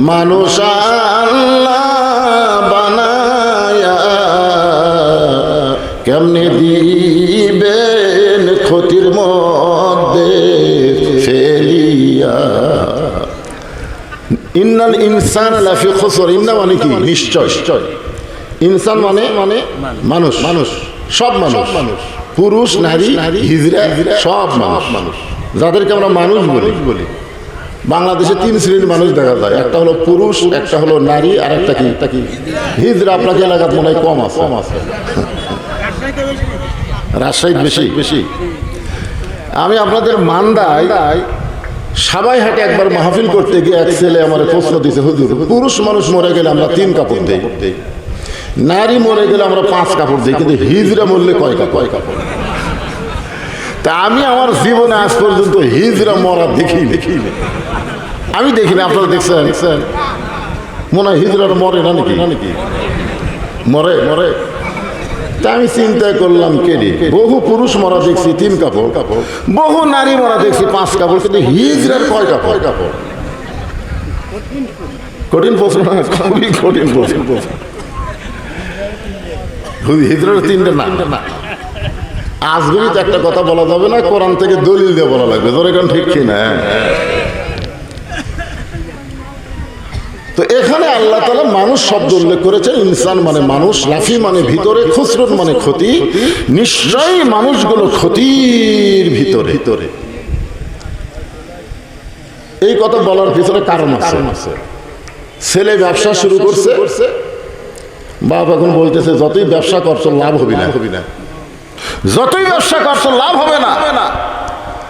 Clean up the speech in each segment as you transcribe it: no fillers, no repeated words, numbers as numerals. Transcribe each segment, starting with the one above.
মানুষ আল্লাহ বানায়া কেমনে দিবেন ক্ষতির মধ্যে ফেলিয়া। ইন্নাল ইনসান লাফি খুসর। ইন্না মানে কি? নিশ্চয়। ইনসান মানে মানুষ, মানুষ সব মানুষ, পুরুষ নারী হিজড়া সব মানুষ, যাদেরকে আমরা মানুষ বলি। বাংলাদেশে 3 শ্রেণীর মানুষ দেখা যায়, একটা হলো পুরুষ, একটা হলো নারী, আর একটা কি হিজড়া। আপনাকে এলাকার মনে হয় কম আছে, রাজশাহী বেশি। আমি আপনাদের মান্দায় সবাই হাটে একবার মাহফিল করতে গিয়ে এক ছেলে আমার প্রশ্ন দিয়েছে, হুজুর পুরুষ মানুষ মরে গেলে আমরা 3 কাপড় দেই, নারী মরে গেলে আমরা 5 কাপড় দিই, কিন্তু হিজড়া মরলে কয় কাপড়? তা আমি আমার জীবনে আজ পর্যন্ত হিজড়া মরা দেখিনি। আমি দেখিনি, আপনারা দেখছেন? মনে হয় হিজড়ার মরে না নাকি? মরে। তা আমি চিন্তা করলাম, কেড়ে বহু পুরুষ মরা দেখছি 3 কাপড়, বহু নারী মরা দেখছি 5 কাপড়, কিন্তু হিজড়ার কয় কাপড়? কঠিন প্রশ্ন, খুবই কঠিন প্রশ্ন। হিজড়ার 3টা না। আজগুলি তো একটা কথা বলা যাবে না, কোরআন থেকে দলিল দিয়ে বলা লাগবে, তোর এখন ঠিক কিনা? তো এখানে আল্লাহ তাআলা মানুষ শব্দ উল্লেখ করেছেন। ইনসান মানে মানুষ, লাফি মানে ভিতরে, খুসরুন মানে ক্ষতি। নিশ্চয়ই মানুষগুলো ক্ষতির ভিতরে। এই কথা বলার পিছনে কারণ আছে। ছেলে ব্যবসা শুরু করছে, বাপ এখন বলতেছে যতই ব্যবসা করছো লাভ হবে না, যতই ব্যবসা করছো লাভ হবে না।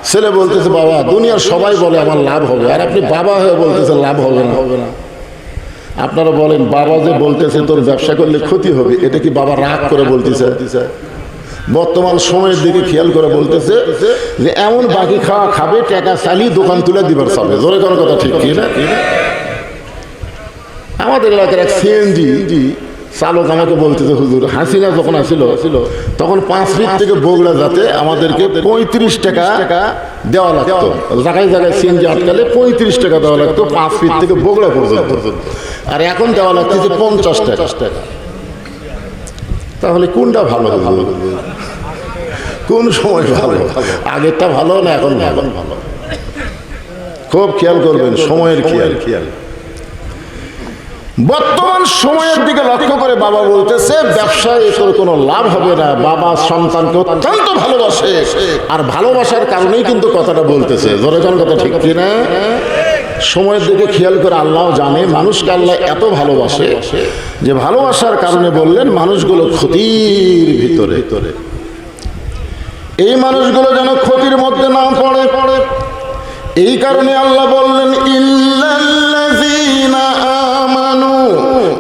ছেলে বলতেছে বাবা দুনিয়ার সবাই বলে আমার লাভ হবে, আর আপনি বাবা হয়ে বলতেছে লাভ হবে না। আপনারা বলেন বাবা যে বলতেছে তোর ব্যবসা করলে ক্ষতি হবে, এটা কি বাবা রাগ করে বলতেছে? বর্তমান সময়ের দিকে খেয়াল করে বলতেছে যে এমন বাকি খাওয়া খাবে, টাকা চালিয়ে দোকান তুলে দিবার চাবে। জোরে কোনো কথা ঠিক কি না? আমাদের এলাকার এক সিএনজি চালক আমাকে বলতেছে, হুজুর হাসিনা যখন আসছিল তখন 5 ফিট থেকে বগুড়া যাতে আমাদেরকে 35 টাকা দেওয়া লাগতো। জায়গায় সিএনজি আটকালে 35 টাকা দেওয়া লাগতো 5 ফিট থেকে বগুড়া পর্যন্ত, আর এখন দেওয়া লাগতেছে 50 টাকা। তাহলে কোনটা ভালো? কোন সময় ভালো? আগেরটা ভালো না এখন ভালো? খুব খেয়াল করবেন সময়ের খেয়াল। বর্তমান সময়ের দিকে লক্ষ্য করে বাবা বলতেছে ব্যবসায় তোর কোনো লাভ হবে না। বাবা সন্তানকে অত্যন্ত ভালোবাসে, আর ভালোবাসার কারণেই কিন্তু কথাটা বলতেছে। জোরে কোন কথা ঠিক কিনা? সময়ের দিকে খেয়াল করে আল্লাহ জানে মানুষকে আল্লাহ এত ভালোবাসে যে ভালোবাসার কারণে বললেন মানুষগুলো ক্ষতির ভিতরে। এই মানুষগুলো যেন ক্ষতির মধ্যে না পড়ে, এই কারণে আল্লাহ বললেন ইল্লাল্লাযীনা আমানু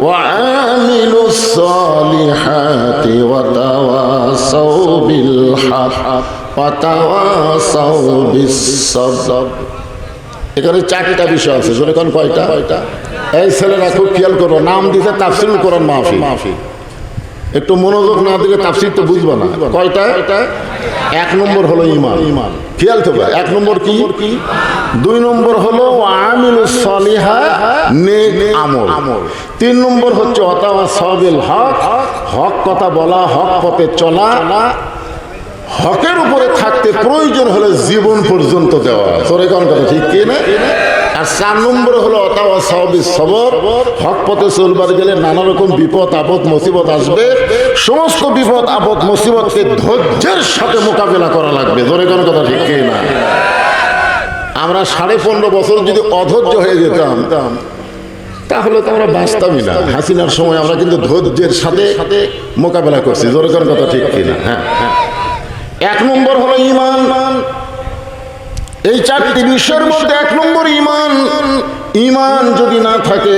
ওয়া আমিলুস সালিহাতি ওয়া তাওয়াসাউ বিল হক ওয়া তাওয়াসাউ বিস সাবর। এখানে 4টা বিষয় আছে। জোরে কোন কয়টা? এই ছেলেরা খুব খেয়াল করো, নাম দিতে তাফসীরুল কোরআন মাহফিল। একটু মনোযোগ না দিলে তাফসীর তো বুঝবো না। কয়টা? 1 নম্বর হলো ঈমান। খেয়াল করবে 1 নম্বর কি? 2 নম্বর হলো আমিলুস সালিহাত, নেক আমল। 3 নম্বর হচ্ছে ওয়াতাওয়াসাউ বিল হক, হক কথা বলা, হক পথে চলা, হকের উপরে থাকতে প্রয়োজন হলে জীবন পর্যন্ত দেওয়া। তোর কোন কথা ঠিক কি না? আর 4 নম্বর হলো ওয়াতাওয়াসাউ বিস সবর, হক পথে চলবার গেলে নানা রকম বিপদ আপদ মুসিবত আসবে, সমস্ত বিপদ আপদ মুসিবতকে ধৈর্যের সাথে মোকাবেলা করা লাগবে। জোরে কোন কথা ঠিক কি না? আমরা 15.5 বছর যদি অধৈর্য হয়ে যেতাম তাহলে তো আমরা বাঁচতামই না। হাসিনার সময় আমরা কিন্তু ধৈর্যের সাথে মোকাবেলা করছি। জোরে কোন কথা ঠিক কি না? হ্যাঁ। 1 নম্বর হলো ঈমান। এই 4টি বিষয়ের মধ্যে 1 নম্বর ঈমান। ঈমান যদি না থাকে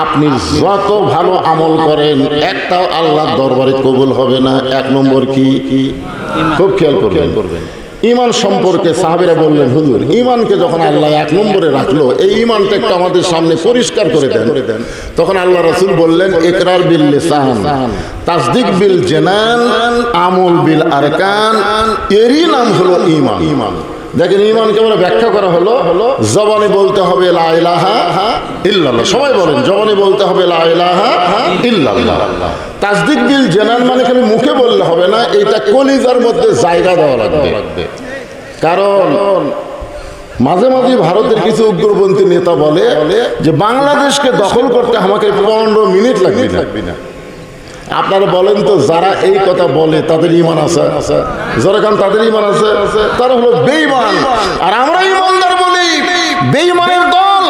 আপনি যত ভালো আমল করেন একটাও আল্লাহর দরবারে কবুল হবে না। 1 নম্বর কি? খুব খেয়াল করবেন। ঈমান সম্পর্কে সাহাবীরা বললেন হুজুর ঈমানকে যখন আল্লাহ 1 নম্বরে রাখলো, এই ঈমানটা একটু আমাদের সামনে পরিষ্কার করে দেন। তখন আল্লাহ রাসূল বললেন ইকরার বিল লিসান, তাসদিক বিল জানান, আমল বিল আরকান। এরই নাম হলো ঈমান। দেখেন ঈমানকে আমরা ব্যাখ্যা করা হলো জবানে বলতে হবে লা ইলাহা ইল্লাল্লাহ। সবাই বলেন জবানে বলতে হবে লা ইলাহা ইল্লাল্লাহ। তাসদিক বিল জানান মানে খালি মুখে বললে হবে না, এটা কলিজার মধ্যে জায়গা দেওয়া লাগবে। কারণ মাঝে মাঝে ভারতের কিছু উগ্রপন্থী নেতা বলে যে বাংলাদেশকে দখল করতে আমাকে 15 মিনিট লাগবে না। আপনারা বলেন তো, যারা এই কথা বলে তাদের ঈমান আছে? যারা কারণ তাদের ঈমান আছে, তারা হলো বেঈমান। আর আমরা ঈমানদার বলি বেঈমানের দল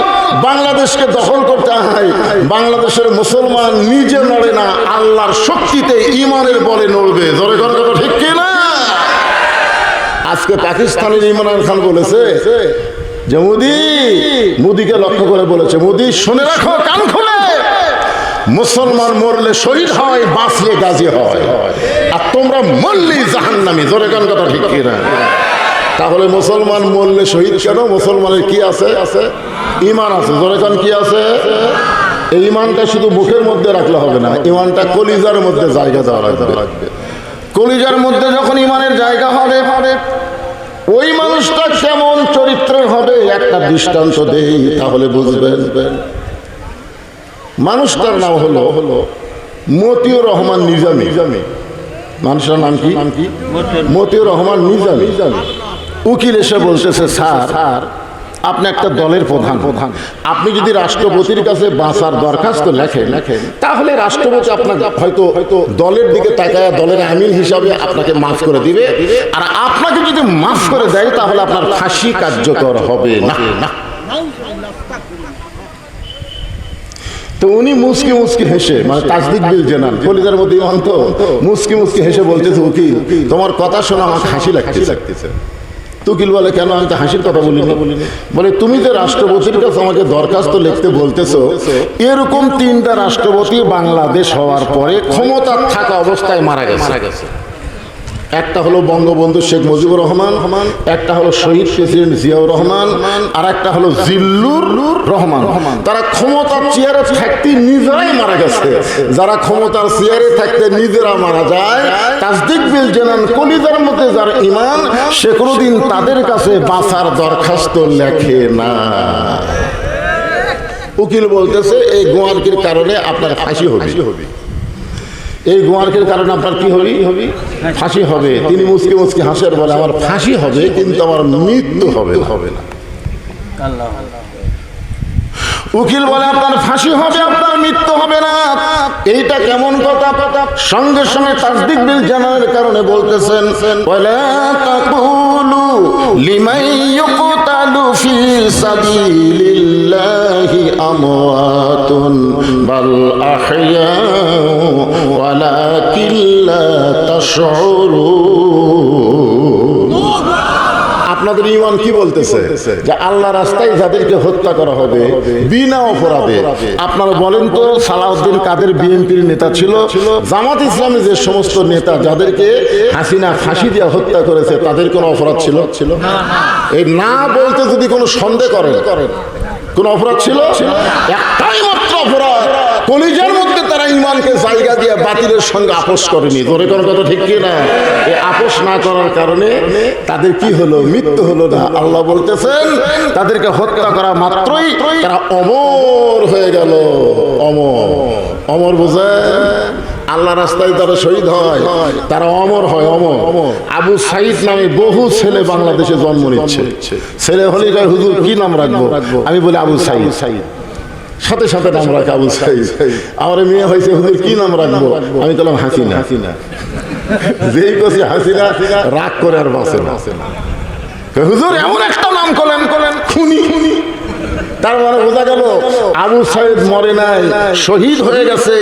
বাংলাদেশকে দখল করতে হয়। বাংলাদেশের মুসলমান নিজে নড়ে না, আল্লাহর শক্তিতে ঈমানের বলে নড়বে। জোরে কোন কথা ঠিক কি না? আজকে পাকিস্তানের ইমরান খান বলেছে যে মোদিকে লক্ষ্য করে বলেছে, মোদি শুনে রাখো কান খুলে, মুসলমান মরলে শহীদ হয়, বাঁচলে গাজী হয়, আর তোমরা মরলি জাহান্নামী। জোরে কোন কথা ঠিক কি না? তাহলে মুসলমান মরলে শহীদ কেন? মুসলমানের কি আছে? ঈমান আছে। জোরে কোন কি আছে? এই ঈমানটা শুধু মুখের মধ্যে রাখলে হবে না, ঈমানটা কলিজার মধ্যে জায়গা দেওয়া লাগবে। কলিজার মধ্যে যখন ঈমানের জায়গা হবে, ওই মানুষটা কেমন চরিত্রের হবে একটা দৃষ্টান্ত দেই, তাহলে বুঝবেন। মানুষটার নাম হলো মতিউর রহমান নিজামী। মানুষটার নাম কি? মতিউর রহমান নিজামী। উকিল এসে বলতেছে, স্যার আপনি একটা দলের প্রধান, আপনি যদি রাষ্ট্রপতির কাছে বাঁচার দরখাস্ত লেখেন তাহলে রাষ্ট্রপতি আপনাকে হয়তো দলের দিকে তাকায় দলের আমিন হিসাবে আপনাকে মাফ করে দিবে, আর আপনাকে যদি মাফ করে দেয় তাহলে আপনার ফাঁসি কার্যকর হবে না। তো উনি মুসকি হেসে, মানে তাসদিক বিল জানান কলিজার মধ্যে ঈমান তো, মুসকি হেসে বলতেছে, উকিল তোমার কথা শোনা আমার হাসি লাগতেছে। উকিল বলে, কেন? আমি তো হাসির কথা বলিনি। বলে, তুমি যে রাষ্ট্রপতির কাছে আমাকে দরখাস্ত লিখতে বলতেছো, এরকম 3টা রাষ্ট্রপতি বাংলাদেশ হওয়ার পরে ক্ষমতা থাকা অবস্থায় মারা গেছে। একটা হলো বঙ্গবন্ধু শেখ মুজিবুর রহমান, একটা হলো শহীদ প্রেসিডেন্ট জিয়াউর রহমান, আর একটা হলো জিল্লুর রহমান। তারা ক্ষমতার চেয়ারে থাকতে নিজেরাই মারা গেছে। যারা ক্ষমতার চেয়ারে থাকতে নিজেরা মারা যায়, তাসদিক বিল জানান কলিজার মধ্যে যার ঈমান, সে কোনোদিন তাদের কাছে বাঁচার দরখাস্ত লেখে না। উকিল বলতেছে, এই গোয়ারকির কারণে আপনার ফাঁসি হবে। এই গোয়ারকের কারণে আপনার কি হবে? ফাঁসি হবে। তিনি মুসকি হাসের বলে, আমার ফাঁসি হবে কিন্তু আমার মৃত্যু হবে না। উকিল বলে, আপনার ফাঁসি হবে, আপনার মৃত্যু হবে না। এইটা কেমন কথা? সঙ্গে সঙ্গে তাসদিক বিল জানার কারণে বলতেছেন, ওয়ালা তাকুলু লিমান ইউকতালু ফি সাবিলিল্লাহি আমওয়াতুন বাল আহইয়াউ ওয়ালাকিন লা তাশউরুন। আপনাদের ঈমান কি বলতেছে? যে আল্লাহ রাস্তায় যাদেরকে হত্যা করা হবে বিনা অপরাধে। আপনারা বলেন তো, সালাউদ্দিন কাদের বিএনপির নেতা ছিল, জামাত ইসলামী যে সমস্ত নেতা যাদেরকে হাসিনা ফাঁসি দিয়ে হত্যা করেছে, তাদের কোনো অপরাধ ছিল? এই না বলতে যদি কোনো সন্দেহ করেন, কোন অপরাধ ছিল? একটাই মাত্র অপরাধ, কলিজার মধ্যে তারা ঈমানকে জায়গা দিয়ে বাতিলের সঙ্গে আপোষ করেনি। ধরে কোন কথা ঠিক কি না? এই আপোষ না করার কারণে তাদের কি হলো? মৃত্যু হলো না। আল্লাহ বলতেছেন, তাদেরকে হত্যা করা মাত্রই তারা অমর হয়ে গেল। অমর বোঝেন? আল্লাহ রাস্তায় তারা শহীদ হয়, তারা অমর হয়। অমর আবু সাইদ নামে বহু ছেলে বাংলাদেশে জন্ম নিচ্ছে। ছেলে হলে হুজুর কি নাম রাখবো? আমি বলি আবু সাইদ। সাথে সাথে নাম রাখে আবু সাইদ। আমার মেয়ে হয়েছে, হুজুর কি নাম রাখবো? আমি বললাম হাসিনা। যেই কছি হাসিনা, রাগ করে আর বাঁচে না। হুজুর এমন একটা নাম করলেন খুনি। তার মানে বোঝা গেল আবু সাইদ মরে নাই, শহীদ হয়ে গেছে,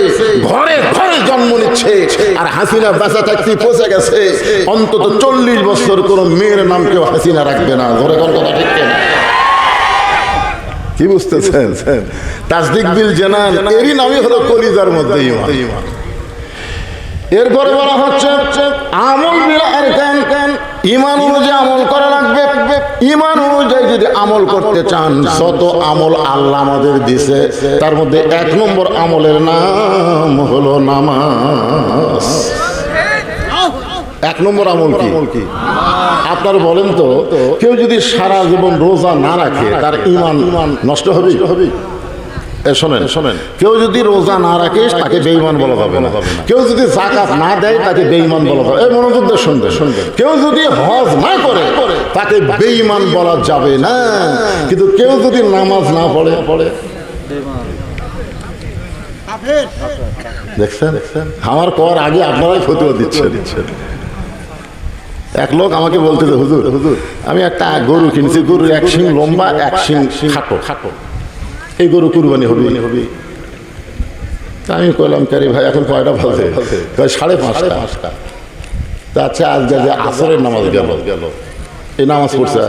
ঘরে ঘরে জন্ম নিচ্ছে। আর হাসিনা বাঁচা থাকতে পচে গেছে। অন্তত 40 বছর কোন মেয়ের নাম কেউ হাসিনা রাখবে না। ঘরে ঘর কথা ঠিক না? কি বুঝতেছেন? তাসদিক বিল জানান এরই নামই হলো কলিজার মধ্যে ঈমান। এরপরে বলা হচ্ছে আমল বিল আরকান। ঈমান অনুযায়ী আমল করা লাগবে। ঈমান অনুযায়ী যদি আমল করতে চান, যত আমল আল্লাহ আমাদের দিছে তার মধ্যে 1 নম্বর আমলের নাম হলো নামাজ। এক নম্বর আমল কি? আপনার বলেন তো, কেউ যদি সারা জীবন রোজা না রাখে তার ঈমান নষ্ট হবে? শোনেন, কেউ যদি রোজা না রাখে তাকে বেঈমান বলা হবে না। কেউ যদি যাকাত না দেয় তাকে বেঈমান বলা হবে। এই মনোযোগ দিয়ে শুনবেন। কেউ যদি হজ না করে তাকে বেঈমান বলা যাবে না। কিন্তু কেউ যদি নামাজ না পড়ে দেখছেন, আমার কর আগে আপনারাই ফতোয়া দিচ্ছেন। এক লোক আমাকে বলতেছে, হুজুর আমি একটা গরু কিনছি, গরুর এক শিং লম্বা এক শিং খাটো, এই গরু কুরবানি হবে। তা আমি কইলাম, কারি ভাই এখন কয়টা বাজে? 5:30। তা আচ্ছা, আজ যে আসরের নামাজ গেল, এই নামাজ পড়ছে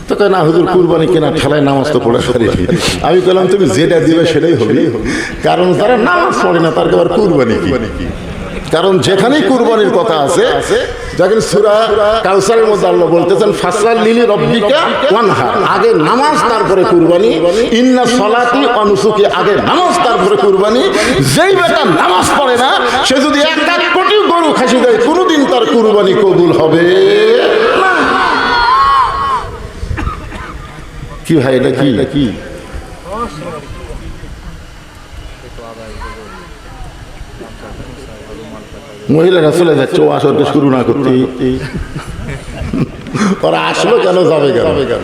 তো কয় না হুজুর, কুরবানি কেনা ঠেলায় নামাজ তো পড়ে সারি। আমি কইলাম তুমি যেটা দিবে সেটাই হবে, কারণ তারা নামাজ পড়ে না, তার আবার কুরবানি কি? কারণ যেখানেই কুরবানির কথা আছে, যখন সূরা কাউসারের মধ্যে আল্লাহ বলতেছেন ফাসাল্লি লিরাব্বিকা ওয়ানহার, আগে নামাজ তারপরে কুরবানি। ইন্না সলাতি ওয়া নুসুকি, আগে নামাজ তারপরে কুরবানি। যেই বেটা নামাজ পড়ে না, সে যদি 1 কোটি গরু খাসি দেয়, কোনোদিন তার কুরবানি কবুল হবে না। কি ভাই, এটা কি? মহিলারা চলে যাচ্ছে ও আসরকে শুরু না করতে। ওরা আসলো কেন, যাবে কেন?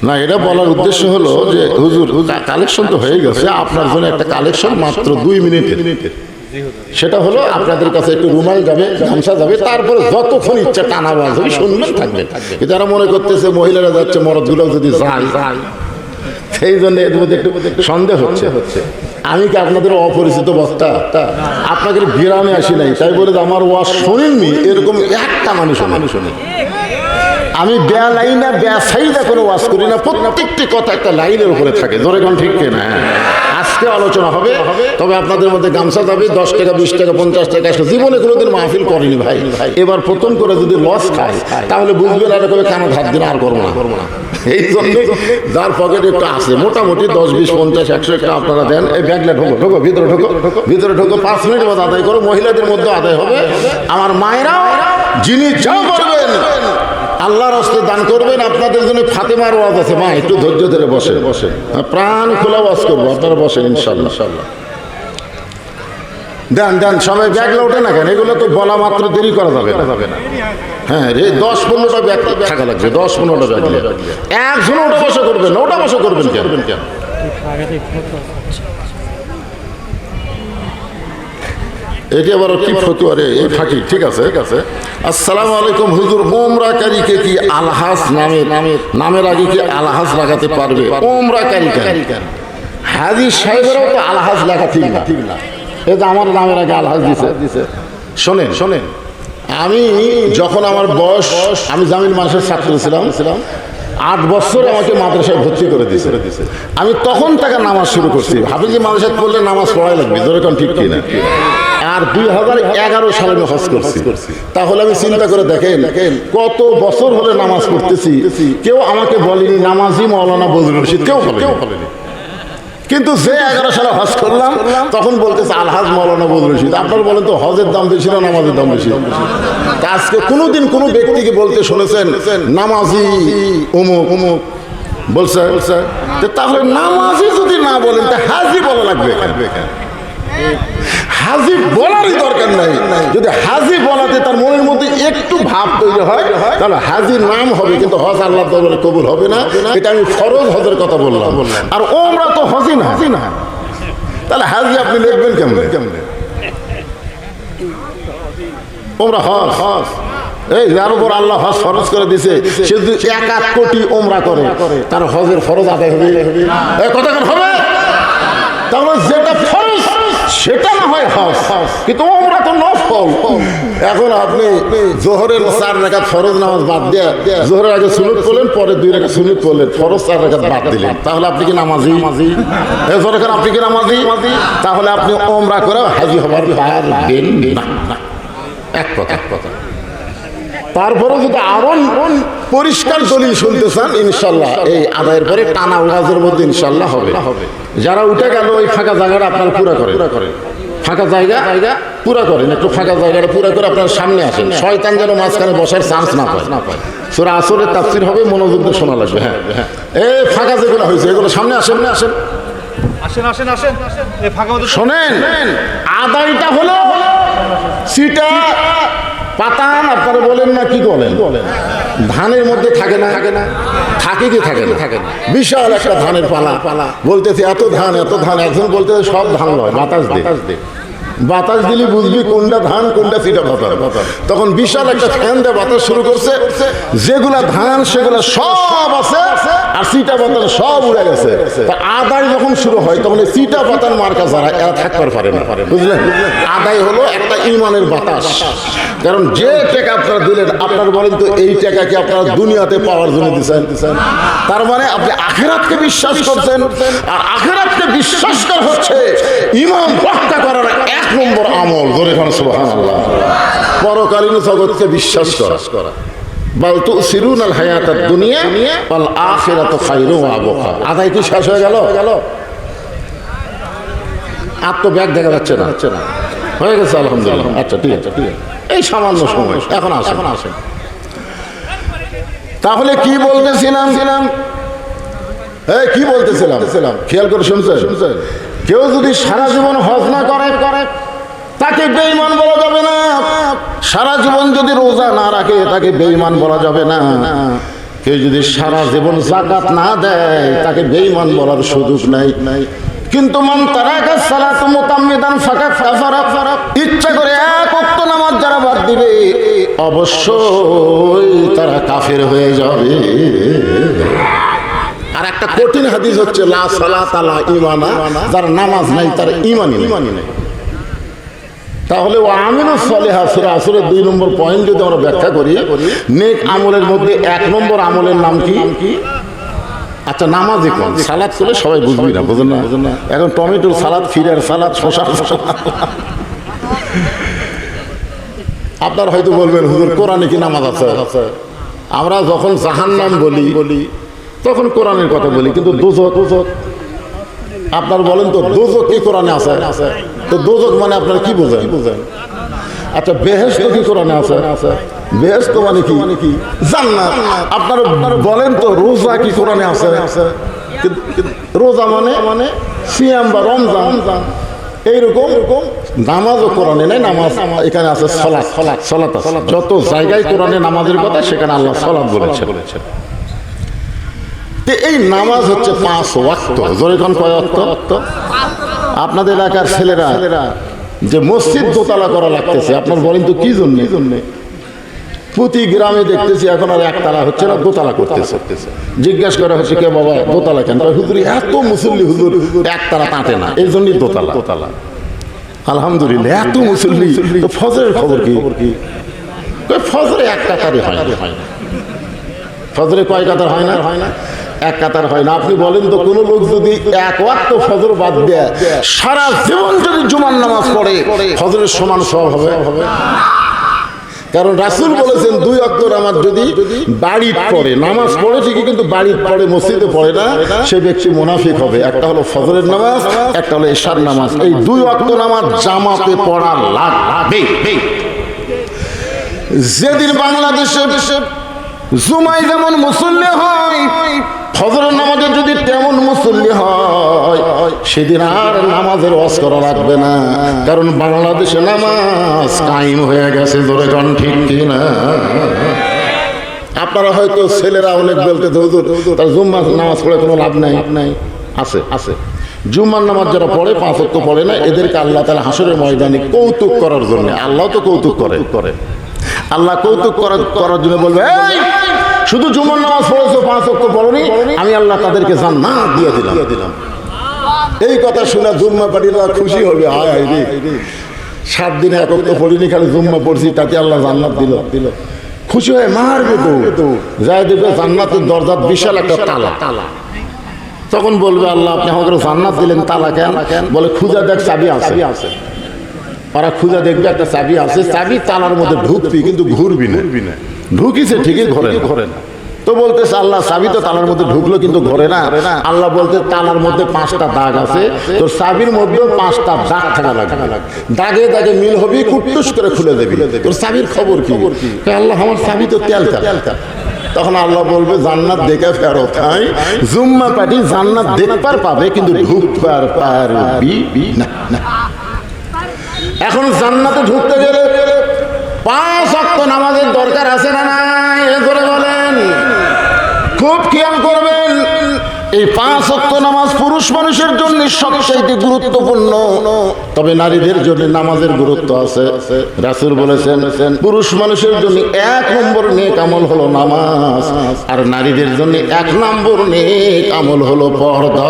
না, এটা বলার উদ্দেশ্য হলো যে হুজুর কালেকশন তো হয়ে গেছে, আপনার জন্য একটা কালেকশন মাত্র 2 মিনিটের। সেটা হলো আপনাদের কাছে একটু রুমাল যাবে, গামছা যাবে, তারপরে যতক্ষণ ইচ্ছা টানা বাজ হবে, শুনবেন, থাকবেন। যারা মনে করতেছে মহিলারা যাচ্ছে, মরদগুলো যদি যায়, সেই জন্য এর মধ্যে একটু সন্দেহ হচ্ছে। আমি কি আপনাদের অপরিচিত বক্তা? আপনাকে গ্রামে আসি নাই তাই বলে আমার ওয়াজ শোনেননি এরকম একটা মানুষ শোনে। আমি লাইনা সাইডা কোনো ওয়াজ করি না, প্রত্যেকটি কথা একটা লাইনের উপরে থাকে। ধরে কোন ঠিক না? আজকে আলোচনা হবে, তবে আপনাদের মধ্যে গামছা যাবে 10 টাকা, 20 টাকা, 50 টাকা। জীবনে কোনোদিন মাহফিল করেনি ভাই, এবার প্রথম করে যদি লস খায় তাহলে বুঝবেন আর করে কেন ধার দিন আর করবো না। এই জন্য যার পকেটে একটু আছে, মোটামুটি 10, 20, 50, 100 টাকা আপনারা দেন। এই ব্যাগলে ঢোকো, ভিতরে ঢোকো, 5 মিনিটের মধ্যে আদায় করো। মহিলাদের মধ্যে আদায় হবে। আমার মায়েরা যিনি যা করবেন আল্লাহর হস্তে দান করবেন। আপনাদের জন্য ফাতেমার ওয়াজ আছে, মা একটু ধৈর্য ধরে বসে প্রাণ খোলা ওয়াজ করবো, আপনারা বসেন ইনশাল্লাহ। দেন সবাই ব্যাগলে ওঠে না কেন? এগুলো তো বলা মাত্র দেরি করা যাবে না। হ্যাঁ রে, 10-15টা ব্যাগ থাকা লাগছে, 10-15টা ব্যাগ। একজন ওটা বসে করবেন কেন? এটি আবার কি ফতুয়া রে, এই ফাঁকি। ঠিক আছে। আসসালামু আলাইকুম হুজুর, ওমরাকারীকে কি আলহাজ নামের আগে কি আলহাজ লাগাতে পারবে? ওমরাকারী হাজী সাহেবেরাও তো আলহাজ লেখা ঠিক না। এই যে আমার নামের আগে আলহাজ দিছে। শোনেন, আমি যখন আমার বয়স, আমি জামিল মাসের ছাত্র ছিলাম, 8 বছর আমাকে মাদ্রাসায় ভর্তি করে দিয়েছে। আমি তখন থেকে নামাজ শুরু করছি। হাফিজি মাদ্রাসায় পড়লে নামাজ পড়াই লাগবে, যেরকম ঠিক কিনা। আর 2011 সালে আমি হজ করছি। তাহলে আমি চিন্তা করে দেখেন কত বছর হলে নামাজ পড়তেছি। কেউ আমাকে বলেনি নামাজি মাওলানা বজলুর রশিদ, কেউ বলেনি। কিন্তু যে 11 সালে হজ করলাম তখন বলতেছে আলহাজ মাওলানা বজলুর রশিদ। আপনারা বলেন তো, হজের দাম বেশি না নামাজের দাম বেশি? আজকে কোনোদিন কোনো ব্যক্তিকে বলতে শুনেছেন নামাজি অমুক বলছে? তাহলে নামাজি যদি না বলেন তা হাজি বলা লাগবে। হাজি বলারই দরকার নাই। যদি হাজি বলাতে তার মনের মধ্যে একটু ভাব তৈরি হয় তাহলে হাজির নাম হবে, কিন্তু হজ আল্লাহ দরবারে কবুল হবে না। এটা আমি ফরজ হজের কথা বললাম। আর ওমরা তো হজই না, তাহলে হাজি আপনি লিখবেন কেমনে? ওমরা হজ, এই যার উপর আল্লাহ হজ ফরজ করে দিছে, সে যদি 1 কোটি ওমরা করে তার হজের ফরজ আদায় হবে। কথা হবে? তাহলে যেটা ফরজ সেটা না হয় হজ, কিন্তু ওমরা তো নফল। এখন আপনি জোহরের 4 রাকাত ফরজ নামাজ বাদ দিয়ে জোহরের আগে সুন্নত পড়লেন, পরে 2 রাকাত সুন্নত পড়লেন, ফরজ 4 রাকাত বাদ দিলেন, তাহলে আপনি কি নামাজি? আপনি কি নামাজি? তাহলে আপনি ওমরা করে হাজি হবার পারবেন না। এক কথা। তারপরে যদি আরো পরিষ্কার দলিল শুনতে চান, ইনশাল্লাহ এই আদায়ের পরে টানা ওয়াজের মধ্যে ইনশাল্লাহ হবে। যারা উঠে গেল ওই ফাঁকা জায়গাটা আপনারা পুরা করেন। ফাঁকা জায়গা পুরা করেন, একটু ফাঁকা জায়গাটা পুরা করে আপনার সামনে আসেন, শয়তান যেন মাঝখানে বসার চান্স না পায়। সূরা আসরের তাফসীর হবে, মনোযোগ দিয়ে শোনা লাগবে। হ্যাঁ, এই ফাঁকা যেগুলো হয়েছে এগুলো সামনে আসেন, শোনেন। আদায়টা হলো সিটা পাতান, আপনারা বলেন না কি বলেন, ধানের মধ্যে থাকে না, থাকে কি থাকে না, বিশাল একটা ধানের পালা, বলতেছে এত ধান, একজন বলতেছে সব ধান নয়, বাতাস দিলে বুঝবি কোনটা ধান কোনটা সিটা পাতার। তখন বিশাল একটা ফ্যান দিয়ে বাতাস শুরু করছে, যেগুলা ধান সেগুলা সব আছে আর সিটা পাতার সব উড়ে গেছে। তা আদায় যখন শুরু হয় তখন এই সিটা পাতার মার্কা যারা এরা থাকতে পারে না, বুঝলেন? আদায় হলো একটা ইমানের বাতাস। কারণ যে টাকা আপনারা দিলেন, আপনারা বলেন তো এই টাকা কি আপনারা দুনিয়াতে পাওয়ার জন্য দিচ্ছেন? তার মানে আপনি আখিরাতকে বিশ্বাস করছেন, আর আখিরাতকে বিশ্বাস করা হচ্ছে ইমান রক্ষা করার এক নম্বর আমল। জোরে খান সুবহানাল্লাহ। পরকালীন জগৎকে বিশ্বাস করা। বাল তুসিরুনাল হায়াতাদ দুনিয়া ওয়াল আখিরাতু খায়রুন ওয়া আবকা। আদায় কি শেষ হয়ে গেল? আর তো ব্যাগ দেখা যাচ্ছে না, হয়ে গেছে আলহামদুলিল্লাহ। আচ্ছা ঠিক আছে, এই সামান্য সময় এখন আসেন। তাহলে কি বলতেছিলাম, কি বলতেছিলাম খেয়াল করে শুনছেন? কেউ যদি সারা জীবন হজ না করে তাকে বেঈমান বলা যাবে না। সারা জীবন যদি রোজা না রাখে তাকে বেঈমান বলা যাবে না। কেউ যদি সারা জীবন যাকাত না দেয় তাকে বেঈমান বলার সুযোগ নাই। কিন্তু মান তারাকা সালাতু মুতাম্মিদান ফাকাত কাফারা, ইচ্ছা করে এক ওয়াক্ত নামাজ যারা বাদ দিবে অবশ্যই তারা কাফের হয়ে যাবে। আর একটা কঠিন হাদিস হচ্ছে লা সালাতা লা ঈমানা, যার নামাজ নাই তার ঈমানই নাই। তাহলে ও আমিলুস সালিহাত সূরা আসরের 2 নম্বর পয়েন্ট যদি আমরা ব্যাখ্যা করি, নেক আমলের মধ্যে 1 নম্বর আমলের নাম কি? আচ্ছা নামাজ কোন? সালাত করলে সবাই বুঝবি না, বুঝেন না? এখন টমেটোর সালাদ, ফিরের সালাদ, শশার সালাদ। আপনারা হয়তো বলবেন হুজুর কোরআনে কি নামাজ আছে? আমরা যখন জাহান্নাম বলি তখন কোরআনের কথা বলি, কিন্তু দোজখ আপনার বলেন তো দোজখ কি কোরআনে আছে? তো দোজখ মানে আপনারা কি বোঝেন? আচ্ছা বেহেশত কি কোরআনে আছে? বেহেশত মানে কি? জান্নাত। আপনারা বলেন তো রোজা কি কোরআনে আছে? রোজা মানে সিয়াম বা রমজান। এইরকম নামাজও কোরআনে নেই, নামাজ এখানে আছে সালাত। যত জায়গায় কোরআনে নামাজের কথা সেখানে আল্লাহ সালাত বলেছেন। এই নামাজ হচ্ছে 5 ওয়াক্ত। জোরে কোন কয় ওয়াক্ত? আপনাদের এলাকার ছেলেরা যে মসজিদ দোতলা করা লাগতেছে, আপনার বলেন তো কি জন্য? প্রতি গ্রামে দেখতেছি এখন আর একতলা হচ্ছে না, দোতলা করতেছে। জিজ্ঞাসা করা হচ্ছে কে বাবা দোতলা কেন? হুজুর এত মুসল্লি, হুজুর একতলা তাঁতে না, এই জন্যই দোতলা। আলহামদুলিল্লাহ এত মুসল্লি, তো ফজরের খবর কি? ফজরে এক কাতারে হয় না। ফজরে কয় কাতার হয় না? এক কাতার হয় না। আপনি বলেন তো কোন লোক যদি এক ওয়াক্ত ফজর বাদ দেয়, সারা জীবন যদি জুমার নামাজ পড়ে ফজরের সমান সওয়াব হবে? কারণ রাসূল বলেছেন 2 ওয়াক্ত নামাজ যদি বাড়ির পড়ে, নামাজ পড়ে ঠিকই কিন্তু বাড়ির পড়ে, মসজিদে পড়ে না, সে ব্যক্তি মুনাফিক হবে। একটা হলো ফজরের নামাজ, একটা হলো ইশার নামাজ। এই 2 ওয়াক্ত নামাজ জামাতে পড়া লাগবে। যেদিন বাংলাদেশে জুমায় যেমন মুসল্লি হয়, ফজরের নামাজে যদি তেমন মুসল্লি হয়, সেদিন আর নামাজের ওয়াজ করা লাগবে না। কারণ বাংলাদেশে নামাজ কায়েম হয়ে গেছে। জোরে কোন ঠিক কিনা? আপনারা হয়তো ছেলেরা অনেক বলতে হুজুর তার জুম্মার নামাজ পড়ে কোনো লাভ নাই। আছে জুম্মার নামাজ যারা পড়ে 5 ওয়াক্ত পড়ে না, এদেরকে আল্লাহ তাআলা হাসরের ময়দানে কৌতুক করার জন্য, আল্লাহ তো কৌতুক করে, আল্লাহ কৌতুক করার জন্য বলবে এই শুধু জুমার নামাজ পড়েছো 5 ওয়াক্ত পড়নি, আমি আল্লাহ তাদেরকে জান্নাত দিয়ে দিলাম। এই কথা শুনে জুম্মা পার্টিরা খুশি হবে। হায় রে 7 দিনে 1 ওয়াক্ত পড়িনি, খালি জুম্মা পড়ছি, তাতে আল্লাহ জান্নাত দিল। খুশি হয়ে মারবে তো, যাই দেখবে জান্নাতের দরজার বিশাল একটা তালা। তখন বলবে আল্লাহ আপনি আমাকে জান্নাত দিলেন, তালা কেন? বলে খুঁজা দেখ চাবি আছে। ওরা খুঁজা দেখবে একটা চাবি আছে, চাবি তালার মধ্যে ঢুকবি কিন্তু ঘুরবি না। ঢুকিছে ঠিকই ঘরে না। তো বলতেছে আল্লাহ চাবি তো তালার মধ্যে ঢুকলো কিন্তু ঘরে না। আল্লাহ বলতে তালার মধ্যে 5টা দাগ আছে, তোর চাবির মধ্যেও 5টা দাগ থাকা লাগবে, দাগে দাগে মিল হবি, কুটুস করে খুলে দেবি, তোর চাবির খবর কি? আল্লাহ আমার চাবি তো তেল। তখন আল্লাহ বলবে জান্নাত দেখে ফেরত আয়, জুম্মা পাটি জান্নাত দেখবার পাবে কিন্তু ঢুকবার পারবি না। এখন জান্নাতে ঢুকতে গেলে 5 ওয়াক্ত নামাজের দরকার আছে না নাই? ধরে বলেন, খুব খেয়াল করবেন। এই 5 ওয়াক্ত নামাজ পুরুষ মানুষের জন্য সবচেয়ে গুরুত্বপূর্ণ, তবে নারীদের জন্য নামাজের গুরুত্ব আছে। রাসূল বলেছেন পুরুষ মানুষের জন্য 1 নম্বর নেক আমল হলো নামাজ, আর নারীদের জন্য 1 নম্বর নেক আমল হলো পর্দা।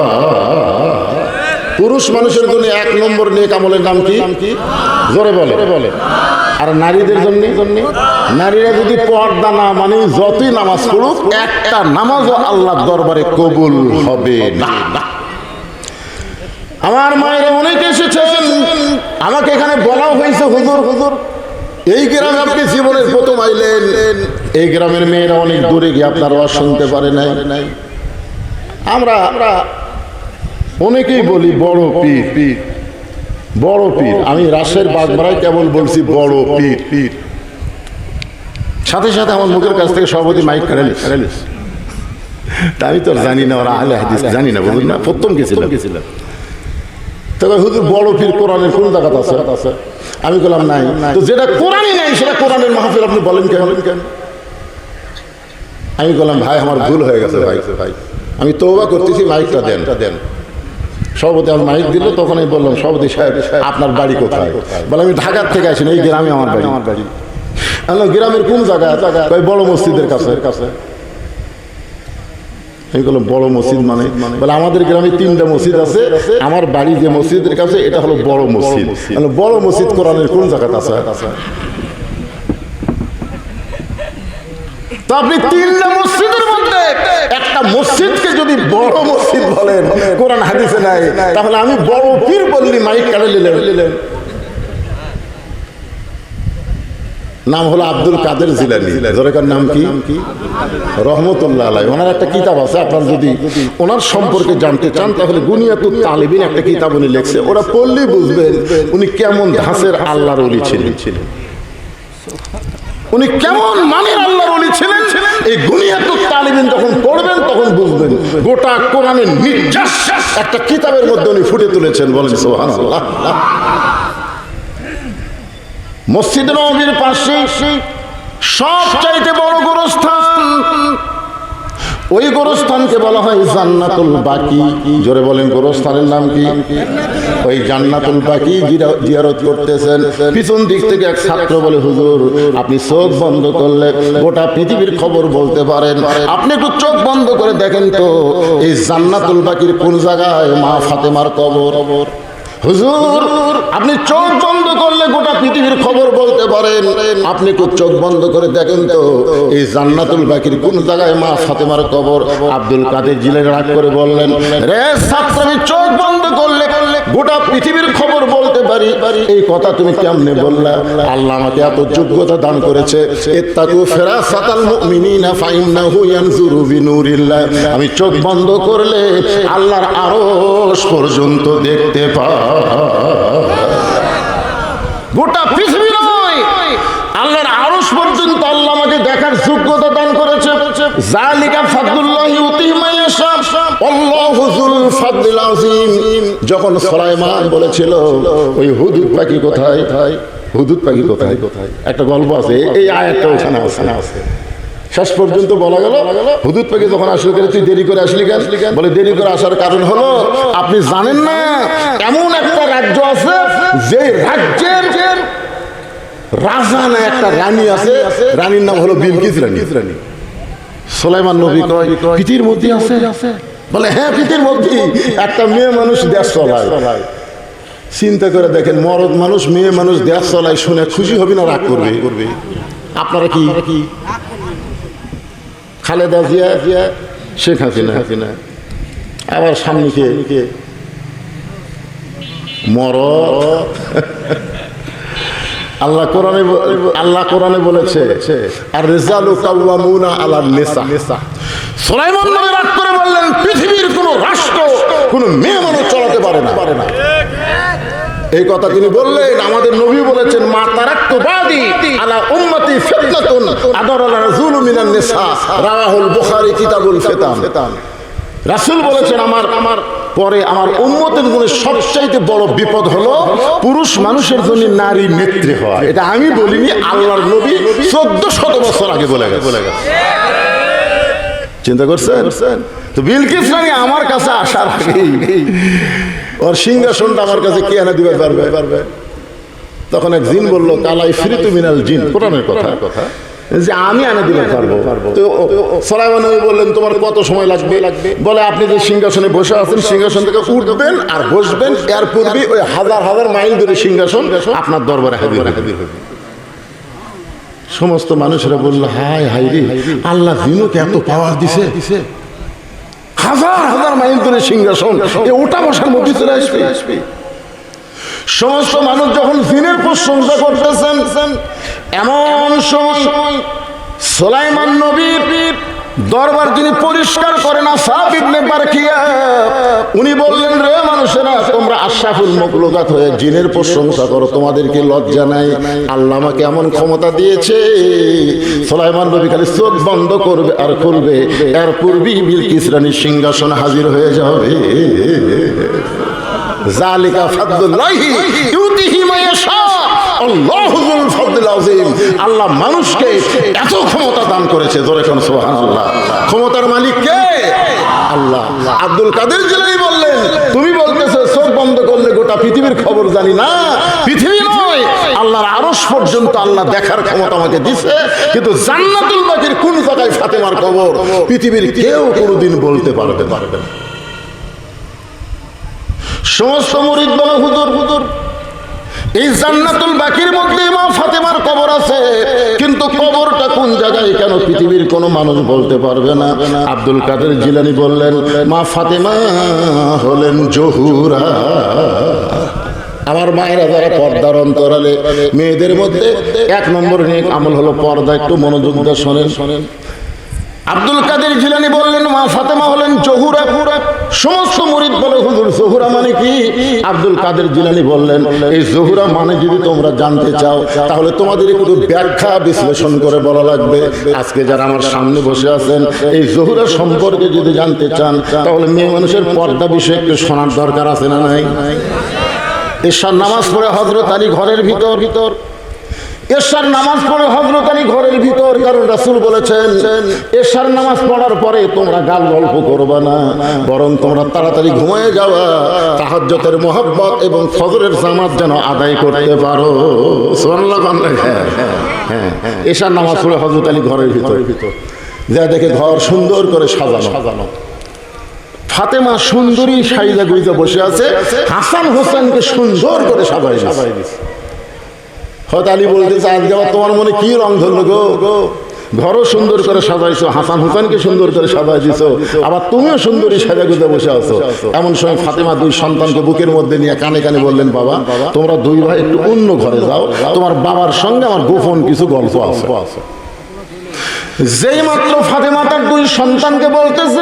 পুরুষ মানুষের জন্য 1 নম্বর নেক আমলের নাম কি? জোরে বলে। আর নারীদের জন্য, নারীরা যদি পর্দা না মানে যতই নামাজ পড়ুক, একটা নামাজও আল্লাহর দরবারে কবুল হবে না। আমার মায়েরা অনেকে এসেছেন, আমাকে এখানে বলা হয়েছে হুজুর এই গ্রামে আপনি জীবনের প্রথম আইলেন, এই গ্রামের মেয়েরা অনেক দূরে গিয়ে আপনার আওয়াজ শুনতে পারে নাই। আমরা অনেকেই বলি বড় পীর। আমি রাজশাহীর বাগমারায় কেবল বলছি বড় পীর, সাথে সাথে আমার মুখের কাছ থেকে সভাপতি মাইক কাটালিস। তা আমি তো জানি না, ওরা আহলে হাদিস জানি না, বুঝুন না, প্রথম গেছিলাম। তবে হুজুর বড় পীর কোরআনের কোন জায়গাতে আছে? আমি বললাম নাই। তো যেটা কোরআনই নাই সেটা কোরআনের মাহফিল আপনি বলেন কেন? আমি বললাম ভাই আমার ভুল হয়ে গেছে ভাই, আমি তওবা করতেছি, মাইকটা দেন। সভাপতি আমার মাইক দিল, তখন আমি বললাম সভাপতি সাহেব আপনার বাড়ি কোথায়? বলে আমি ঢাকার থেকে আসি, এই গ্রামে আমার বাড়ি। গ্রামের কোন জায়গায়? বড় মসজিদের কাছে। আমি বললাম বড় মসজিদ মানে? বলে আমাদের গ্রামে 3টা মসজিদ আছে, আমার বাড়ি যে মসজিদের কাছে এটা হলো বড় মসজিদ। বড় মসজিদ কোরআনের কোন জায়গাতে আছে? তো আপনি 3টা মসজিদের মধ্যে একটা মসজিদকে যদি বড় মসজিদ বলেন, কোরআন হাদিসে নাই, তাহলে আমি বড় পীর বললি মাইক কাটে নিলেন। নাম হলো আব্দুল কাদের জিলানী। জোরেকার নাম কি? রহমতুল্লাহ আলাইহি। ওনার একটা কিতাব আছে, আপনার যদি ওনার সম্পর্কে জানতে চান তাহলে গুনিয়াতুত তালিবিন একটা কিতাব উনি লিখছে, ওরা পড়লেই বুঝবেন উনি কেমন ধাঁচের আল্লাহর ওলি ছিলেন, উনি কেমন মানের আল্লাহর ওলি ছিলেন। এই গুনিয়াতুত তালিবিন যখন পড়বেন তখন বুঝবেন গোটা কোরআনের নির্যাস একটা কিতাবের মধ্যে উনি ফুটে তুলেছেন। বলেন সুবহানাল্লাহ। মসজিদ নববীর পাশে সবচাইতে বড় গোরস্থান, ওই গোরস্থানকে বলা হয় জান্নাতুল বাকি। জোরে বলেন গোরস্থানের নাম কি? ওই জান্নাতুল বাকি জিয়ারত করতেছেন। পিছন দিক থেকে এক ছাত্র বলে হুজুর আপনি চোখ বন্ধ করলে গোটা পৃথিবীর খবর বলতে পারেন, আপনি একটু চোখ বন্ধ করে দেখেন তো এই জান্নাতুল বাকির কোন জায়গায় মা ফাতেমার কবর? হুজুর আপনি চোখ বন্ধ করলে গোটা পৃথিবীর খবর বলতে পারেন, আপনি একটু চোখ বন্ধ করে দেখেন তো এই জান্নাতুল বাকির কোন জায়গায় মা ফাতেমার কবর? আব্দুল কাদের জিলানী রাগ করে বললেন, রে ছাত্র আমি চোখ বন্ধ করলে গোটা পৃথিবীর খবর বলতে পারি, এই কথা তুমি কেমনে বললা? আল্লাহ আমাকে এত যোগ্যতা দান করেছে, ইত্তাকু ফিরাসাতাল মুমিনিনা ফাইন্নাহু ইয়ানজুরু বিনুরিল্লাহ। আমি চোখ বন্ধ করলে আল্লাহর আরশ পর্যন্ত দেখতে পাই। গোটা পৃথিবী নয়, আল্লাহর আরশ পর্যন্ত আল্লাহ আমাকে দেখার যোগ্যতা দান করেছে। যালিকা ফাদলুল্লাহি ইউতিহি মান ইয়াশা আল্লাহু যুল ফাদলিল আযীম। যখন সুলাইমান বলেছিল ওই হুদুদ পাখি কোথায়, হুদুদ পাখি কোথায়, একটা গল্প আছে, এই আয়াতটা ওখানে আছে। শেষ পর্যন্ত বলা গেল হুদুদ পাখি যখন আসলে তুই দেরি করে আসলি কেন? বলে দেরি করে আসার কারণ হলো আপনি জানেন না এমন একটা রাজ্য আছে যে রাজ্যের রাজা না একটা রানী আছে, রানীর নাম হলো বিলকিস রানী। সুলাইমান নবী কয় পৃথিবীর মধ্যে আছে? বলে হ্যাঁ পৃথিবীর মধ্যে একটা মেয়ে মানুষ দেশ চলায়। চিন্তা করে দেখেন, মরদ মানুষ মেয়ে মানুষ দেশ চলায়, শুনে খুশি হবে না রাগ করবে? আপনারা কি খালেদা জিয়া, শেখ হাসিনা, আবার সামনে কে মরদ। আল্লাহ কোরআনে বলেছে আর রিজালু কাওয়ামুনা আলান নিসা। সুলাইমান নবী রাগ করে বললেন পৃথিবীর কোন রাষ্ট্র কোন মেয়ে মানুষ চালাতে পারে না। এই কথা তিনি বললেন। আমাদের নবী বলেছেন মা তারাক্তু বাদি আলা উম্মতি ফিতনাতুন আদারাল রাসূলু মিনান নিসা, রাওয়াহুল বুখারী কিতাবুল ফিতান। রাসূল বলেছেন আমার পরে আমার উম্মতের জন্য সবচাইতে বড় বিপদ হলো পুরুষ মানুষের জন্য নারী নেত্রী হওয়া। এটা আমি বলিনি, আল্লাহর নবী 1400 বছর আগে বলে গেছে। চিন্তা করছেন? তো বিলকিস রানী আমার কাছে আসার আগেই ওর সিংহাসনটা আমার কাছে কে এনে দিতে পারবে? তখন এক জিন বললো কালাই ফিরিতু মিনাল জিন, কোরআনের কথা, যে আমি এনে দিতে পারবো। তো সুলাইমান নবী বললেন তোমার কত সময় লাগবে? বলে আপনি যে সিংহাসনে বসে আছেন সিংহাসন থেকে উঠবেন আর বসবেন, এর পূর্বে ওই হাজার হাজার মাইল দূরে সিংহাসন আপনার দরবারে হাজির হবে। সমস্ত মানুষেরা বললো হায় হায় রে, আল্লাহ জিনুকে এত পাওয়ার দিছে, হাজার হাজার মাইল দূরে সিংহাসন, ওটা বসার মধ্যে চলে আসবে। সমস্ত মানুষ যখন জিনের প্রশংসা করতেছেন, এমন সময় সুলাইমান নবীর দরবার যিনি পরিষ্কার করেন আসাফ ইবনে বারকিয়া, উনি বললেন রে মানুষেরা তোমরা আশরাফুল মাখলুকাত হয়ে জিনের প্রশংসা করো, তোমাদেরকে লজ্জা নাই? আল্লাহ আমাকে এমন ক্ষমতা দিয়েছে। সুলাইমান নবী খালি চোখ বন্ধ করবে আর করবে, এর পূর্বেই বিলকিস রানীর সিংহাসন হাজির হয়ে যাবে। জালিকা ফাদলুল্লাহি ইউতিহি মা ইয়াশা, আল্লাহু যুল ফাদলিল আযীম। আল্লাহ মানুষকে এত ক্ষমতা দান করেছে, জোরে কোন সুবহানাল্লাহ। ক্ষমতার মালিক কে? আল্লাহ। আব্দুল কাদের জিলানী বললেন তুমি বলতেছো চোখ বন্ধ করলে গোটা পৃথিবীর খবর জানি না। পৃথিবী নয়, আল্লাহর আরশ পর্যন্ত আল্লাহ দেখার ক্ষমতা আমাকে দিছে, কিন্তু জান্নাতুল বাকির কোন জায়গায় ফাতেমার কবর পৃথিবীর কেউ কোনোদিন বলতে পারবে না। সমস্ত মুরিদ বলে হুজুর এই জান্নাতুল বাকির মধ্যে মা ফাতেমার কবর আছে, কিন্তু কবরটা কোন জায়গায় কেন পৃথিবীর কোনো মানুষ বলতে পারবে না। আব্দুল কাদের জিলানী বললেন মা ফাতেমা হলেন জহুরা। আমার মায়েরা যারা পর্দার অন্তরালে, মেয়েদের মধ্যে 1 নম্বর নেক আমল হলো পর্দা। একটু মনোযোগ দিয়ে শোনেন। আব্দুল কাদের জিলানী বললেন মা ফাতেমা হলেন জহুরা। সমস্ত মুরিদ বলে হুজুর জহুরা মানে কি? আব্দুল কাদের জিলানী বললেন এই জহুরা মানে যদি তোমরা জানতে চাও তাহলে তোমাদের একটু ব্যাখ্যা বিশ্লেষণ করে বলা লাগবে। আজকে যারা আমার সামনে বসে আছেন এই জহুরা সম্পর্কে যদি জানতে চান তাহলে মেয়ে মানুষের পর্দা বিষয়ে একটু শোনার দরকার আছে না নাই? এশার নামাজ পড়ে হযরত আলী ঘরের ভিতর, এশার নামাজ পড়ে হযরত আলী ঘরের ভিতর, কারণ রাসূল বলেছেন এশার নামাজ পড়ার পরে তোমরা গাল গল্প করবে না, বরং তোমরা তাড়াতাড়ি ঘুমিয়ে যাওয়া, তাহাজ্জুদের মহব্বত এবং ফজরের জামাত যেন আদায় করতে পারো। সুবহানাল্লাহ। হ্যাঁ, এশার নামাজ পড়ে হযরত আলী ঘরের ভিতর যা দেখে ঘর সুন্দর করে সাজানো, ফাতেমা সুন্দরী সাইজা গুইজা বসে আছে, হাসান হোসেনকে সুন্দর করে সাজাই দিয়েছে। হযরত আলী বলতেছে আজকে আবার তোমার মনে কি রং ধরলো গো? ঘরও সুন্দর করে সাজাইছো, হাসান হোসেনকে সুন্দর করে সাজাই দিছো, আবার তুমিও সুন্দরী সাজা গুজা বসে আছো। এমন সময় ফাতেমা 2 সন্তানকে বুকের মধ্যে নিয়ে কানে কানে বললেন বাবা তোমরা 2 ভাই একটু অন্য ঘরে যাও, তোমার বাবার সঙ্গে আমার গোপন কিছু গল্প আছে। যেই মাত্র ফাতেমা তার 2 সন্তানকে বলতেছে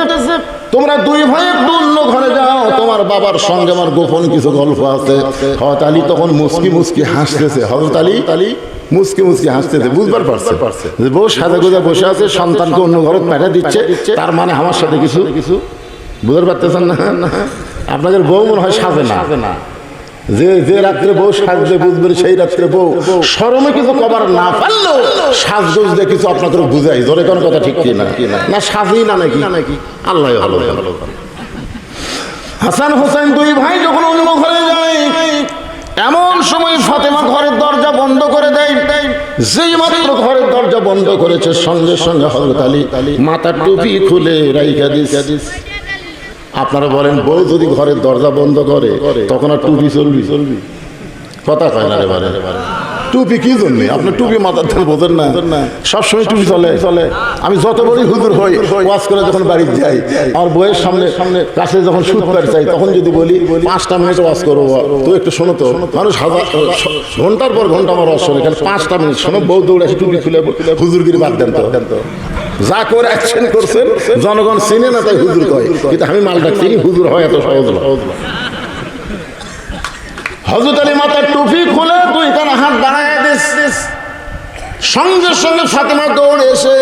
তোমরা 2 ভাই একটু অন্য ঘরে যাও, তোমার বাবার সঙ্গে আমার গোপন কিছু গল্প আছে, হযরত আলী তখন মুস্কি হাসতেছে। হযরত আলী মুস্কি হাসতেছে, বুঝবার পারছে যে বউ সাজা গোজা বসে আছে, সন্তানকে অন্য ঘরে পাঠিয়ে দিচ্ছে, তার মানে আমার সাথে কিছু বুঝতে পারতেছেন না? আপনাদের বউ মনে হয় সাজে না, যে রাত্রে বউ সাজতে বুঝবেন সেই রাত্রে বউ শরমে কিছু কবার না পারলো সাজগোজ দিয়ে কিছু আপনাদের বুঝাই। ধরে কোনো কথা ঠিক কি না সাজি না নাকি? আল্লাহ ভালো। হাসান হোসেন 2 ভাই যখন অন্য ঘরে যায় এমন সময় ফাতেমা ঘরের দরজা বন্ধ করে দেয়। যেই মাত্র ঘরের দরজা বন্ধ করেছে সঙ্গে সঙ্গে হযরত আলী মাথার টুপি খুলে রাইখা দিয়েছে। আপনারা বলেন বউ যদি ঘরের দরজা বন্ধ করে তখন আর টুপি চলবি? কথা কয় না রে বারে। টুপি কি জন্য? আপনার টুপি মাথার ধান বোঝেন না? সবসময় টুপি চলে। আমি যত বড়ই হুজুর হই, ওয়াজ করে যখন বাড়ি যাই, আমার বইয়ের সামনে কাছে যখন শুনতে চাই, তখন যদি বলি 5টা মিনিট ওয়াজ করবো, তো একটু শোনো তো। মানুষ ঘন্টার পর ঘন্টা আমার ওয়াজ শোনে, 5টা মিনিট শোনো। বউ দৌড়ে আসে টুপি খুলে হুজুরগিরি বাদ দেন তো। যা করে অ্যাকশন করছেন জনগণ চিনে না, তাই হুজুর কয়। কিন্তু আমি মালটা চিনি, হুজুর হয় এত সহজ না। হযরত আলী মাথার টুপি খুলে 2খানা হাত বাড়ায় দিস। সঙ্গে সঙ্গে ফাতেমা দৌড়ে এসে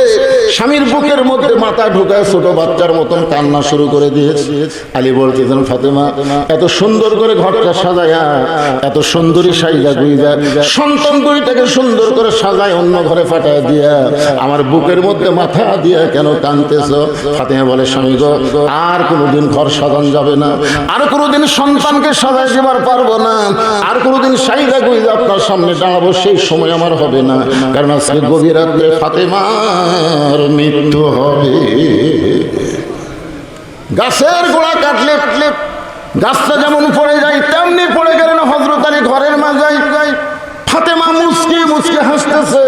স্বামীর বুকের মধ্যে মাথা ঢুকায় ছোট বাচ্চার মতন কান্না শুরু করে দিয়েছে। আলী বলতেছেন, ফাতেমা এত সুন্দর করে ঘরটা সাজায়া, এত সুন্দরী সাইজা গুইজা সন্তান দুইটাকে সুন্দর করে সাজায় অন্য ঘরে পাঠায় দিয়া আমার বুকের মধ্যে মাথা দিয়া কেন কাঁদতেছ? ফাতেমা বলে, স্বামী গো, আর কোনোদিন ঘর সাজান যাবে না, আর কোনোদিন সন্তানকে সাজায় দেবার পারবো না, আর কোনোদিন সাইজা গুইজা আপনার সামনে দাঁড়াবো, সেই সময় আমার হবে না। কারণ আজকে গভীর রাত্রে ফাতেমার মৃত্যু হবে। গাছের গোড়া কাটলে গাছটা যেমন পড়ে যায়, তেমনি পড়ে গেলেন হযরত আলী ঘরের মাঝে। ফাতেমা মুচকি মুচকি হাসতেছে।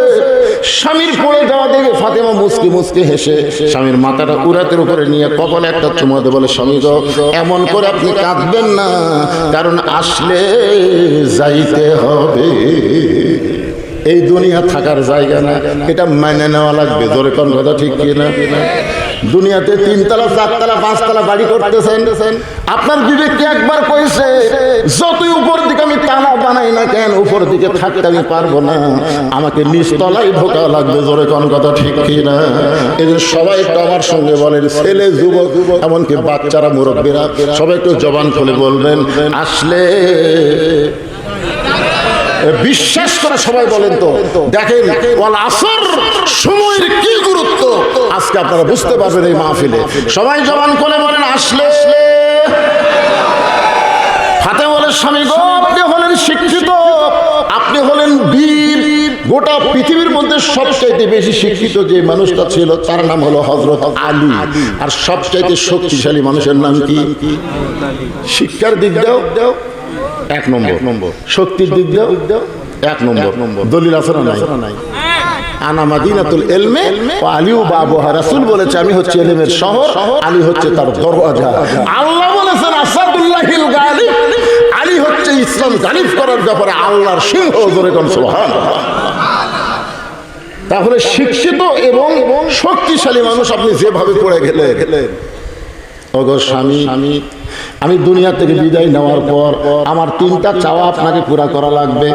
স্বামীর পড়ে যাওয়া দেখে ফাতেমা মুচকি মুচকি হেসে স্বামীর মাথাটা উরাতের উপরে নিয়ে কপালে একটা চুমা দিয়ে বলে, স্বামী গো, এমন করে আপনি কাঁদবেন না, কারণ আসলে যাইতে হবে। এই দুনিয়া থাকার জায়গা না, এটা মেনে নেওয়া লাগবে। জোরে কোন কথা ঠিক কিনা? দুনিয়াতে 3তলা 4তলা 5তলা বাড়ি করতেছেন, আপনার বিবেককে একবার কইছে যতই উপর দিকে আমি টানা বানাই না কেন, উপর দিকে থাকতে আমি পারবো না, আমাকে নিচতলায় ঢোকা লাগবে। জোরে কোন কথা ঠিক কিনা? এদের সবাই একটু আমার সঙ্গে বলেন, ছেলে যুবক এমনকি বাচ্চারা মুরব্বীরা সবাই একটু জবান খুলে বলবেন, আসলে। বিশ্বাস করে সবাই বলেন তো, দেখেন ওয়াল আসর, সময়ের কি গুরুত্ব আজকে আপনারা বুঝতে পারবেন এই মাহফিলে। সবাই জবান করে বলেন, আসলে। ফাতেমা বলে, স্বামী গো, আপনি হলেন শিক্ষিত, আপনি হলেন বীর। গোটা পৃথিবীর মধ্যে সবচাইতে বেশি শিক্ষিত যে মানুষটা ছিল তার নাম হলো হযরত আলী। আর সবচাইতে শক্তিশালী মানুষের নাম কি? শিক্ষার দিক দাও 1 নম্বর, শক্তির দিক দাও 1 নম্বর। দলিল আছে না নাই? আনা মাদিনাতুল ইলমে ওয়া আলিউ বাবুহা। রাসূল বলেছে, আমি হচ্ছে ইলমের শহর, আলী হচ্ছে তার দরওয়াজা। আল্লাহ বলেছেন, আসাদুল্লাহিল গালিব, আলী হচ্ছে ইসলাম গালিব করার ব্যাপারে আল্লাহর সিংহ। জোরে কোন সুবহানাল্লাহ। তাহলে শিক্ষিত এবং শক্তিশালী মানুষ আপনি যেভাবে পড়ে গেলেন, ওগো স্বামী, আমি দুনিয়া থেকে বিদায় নেওয়ার পর আমার 3টা চাওয়া আপনাকে পুরা করা লাগবে।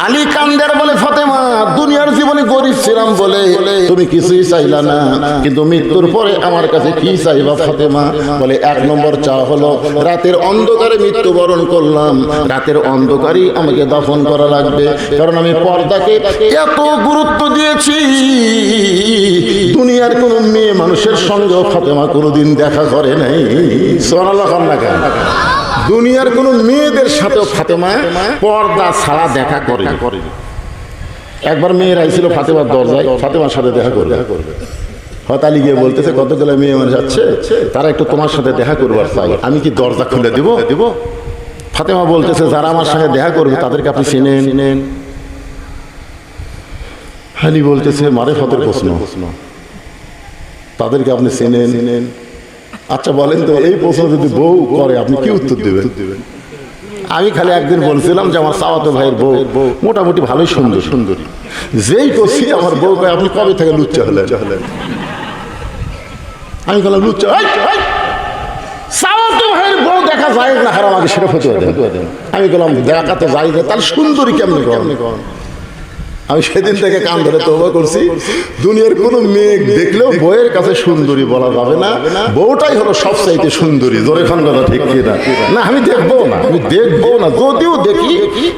আলী কান্দের বলে, ফাতেমা, দুনিয়ার জীবনে গরিব ছিলাম বলে তুমি কিছুই চাইলা না, কিন্তু মৃত্যুর পরে আমার কাছে কি চাইবা ফাতেমা? বলে, 1 নম্বর চাওয়া হলো রাতের অন্ধকারে মৃত্যুবরণ করলাম, রাতের অন্ধকারেই আমাকে দাফন করা লাগবে। কারণ আমি পর্দাকে এত গুরুত্ব দিয়েছি, দুনিয়ার কোনো মেয়ে মানুষের সঙ্গেও ফাতেমা কোনোদিন দেখা করে নাই। সুবহানাল্লাহ। দুনিয়ার কোন মেয়েদের সাথেও ফাতেমা পর্দা ছাড়া দেখা করে। একবার মেয়ের আইছিল ফাতেমার দরজায়, ফাতেমার সাথে দেখা করবে। হয়তো আলী গিয়ে বলতেছে, কতগুলো মেয়ে মানুষ যাচ্ছে, তারা একটু তোমার সাথে দেখা করবার চাই, আমি কি দরজা খুলে দিব? ফাতেমা বলতেছে, যারা আমার সাথে দেখা করবে তাদেরকে আপনি চিনেন? আলী বলতেছে, মারেফতের প্রশ্ন, তাদেরকে আপনি চিনেন? আচ্ছা বলেন তো, এই প্রশ্ন যদি বউ করে আপনি কি উত্তর দেবেন? আমি খালি একদিন বলছিলাম যে আমার চাওয়াতো ভাইয়ের বউ মোটামুটি ভালোই সুন্দরী। যেই করছি আমার বউ কয়, আপনি কবে থেকে লুচ্চা হলেন? আমি বললাম, লুচ্চা? চাওয়াতো ভাইয়ের বউ দেখা যায় না, হারাম, আমাকে সেটা ফতুয়া দেন। আমি বললাম, দেখা তো যায় না, তাহলে সুন্দরী কেমনি করেন? আমি সেদিন থেকে কান ধরে তওবা করছি, দুনিয়ার কোনো মেয়ে দেখলেও বউয়ের কাছে সুন্দরী বলা যাবে না, বউটাই হলো সবচাইতে সুন্দরী। জোরে খান কথা ঠিক কিনা? না, আমি দেখবো না, যদিও দেখি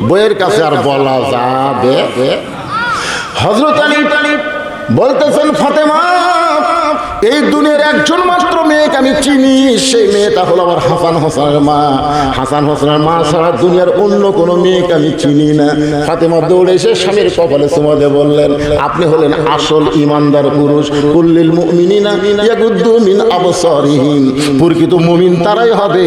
বউয়ের কাছে আর বলা যাবে। হযরত আলী বলতেছেন, ফাতেমা এই দুনিয়ার একজন মাত্র মেয়েকে আমি চিনি, সেই মেয়েটা হলো আমার হাসান হোসেনের মা। হাসান হোসেনের মা ছাড়া দুনিয়ার অন্য কোনো মেয়েকে আমি চিনি না। ফাতেমা দৌড়ে এসে স্বামীর কপালে চুমা দিয়ে বললেন, আপনি হলেন আসল ইমানদার পুরুষ। কুল্লিল মুমিনিনা ইয়াগুদ্দু মিন আবসারিহিম, প্রকৃত মুমিন তারাই হবে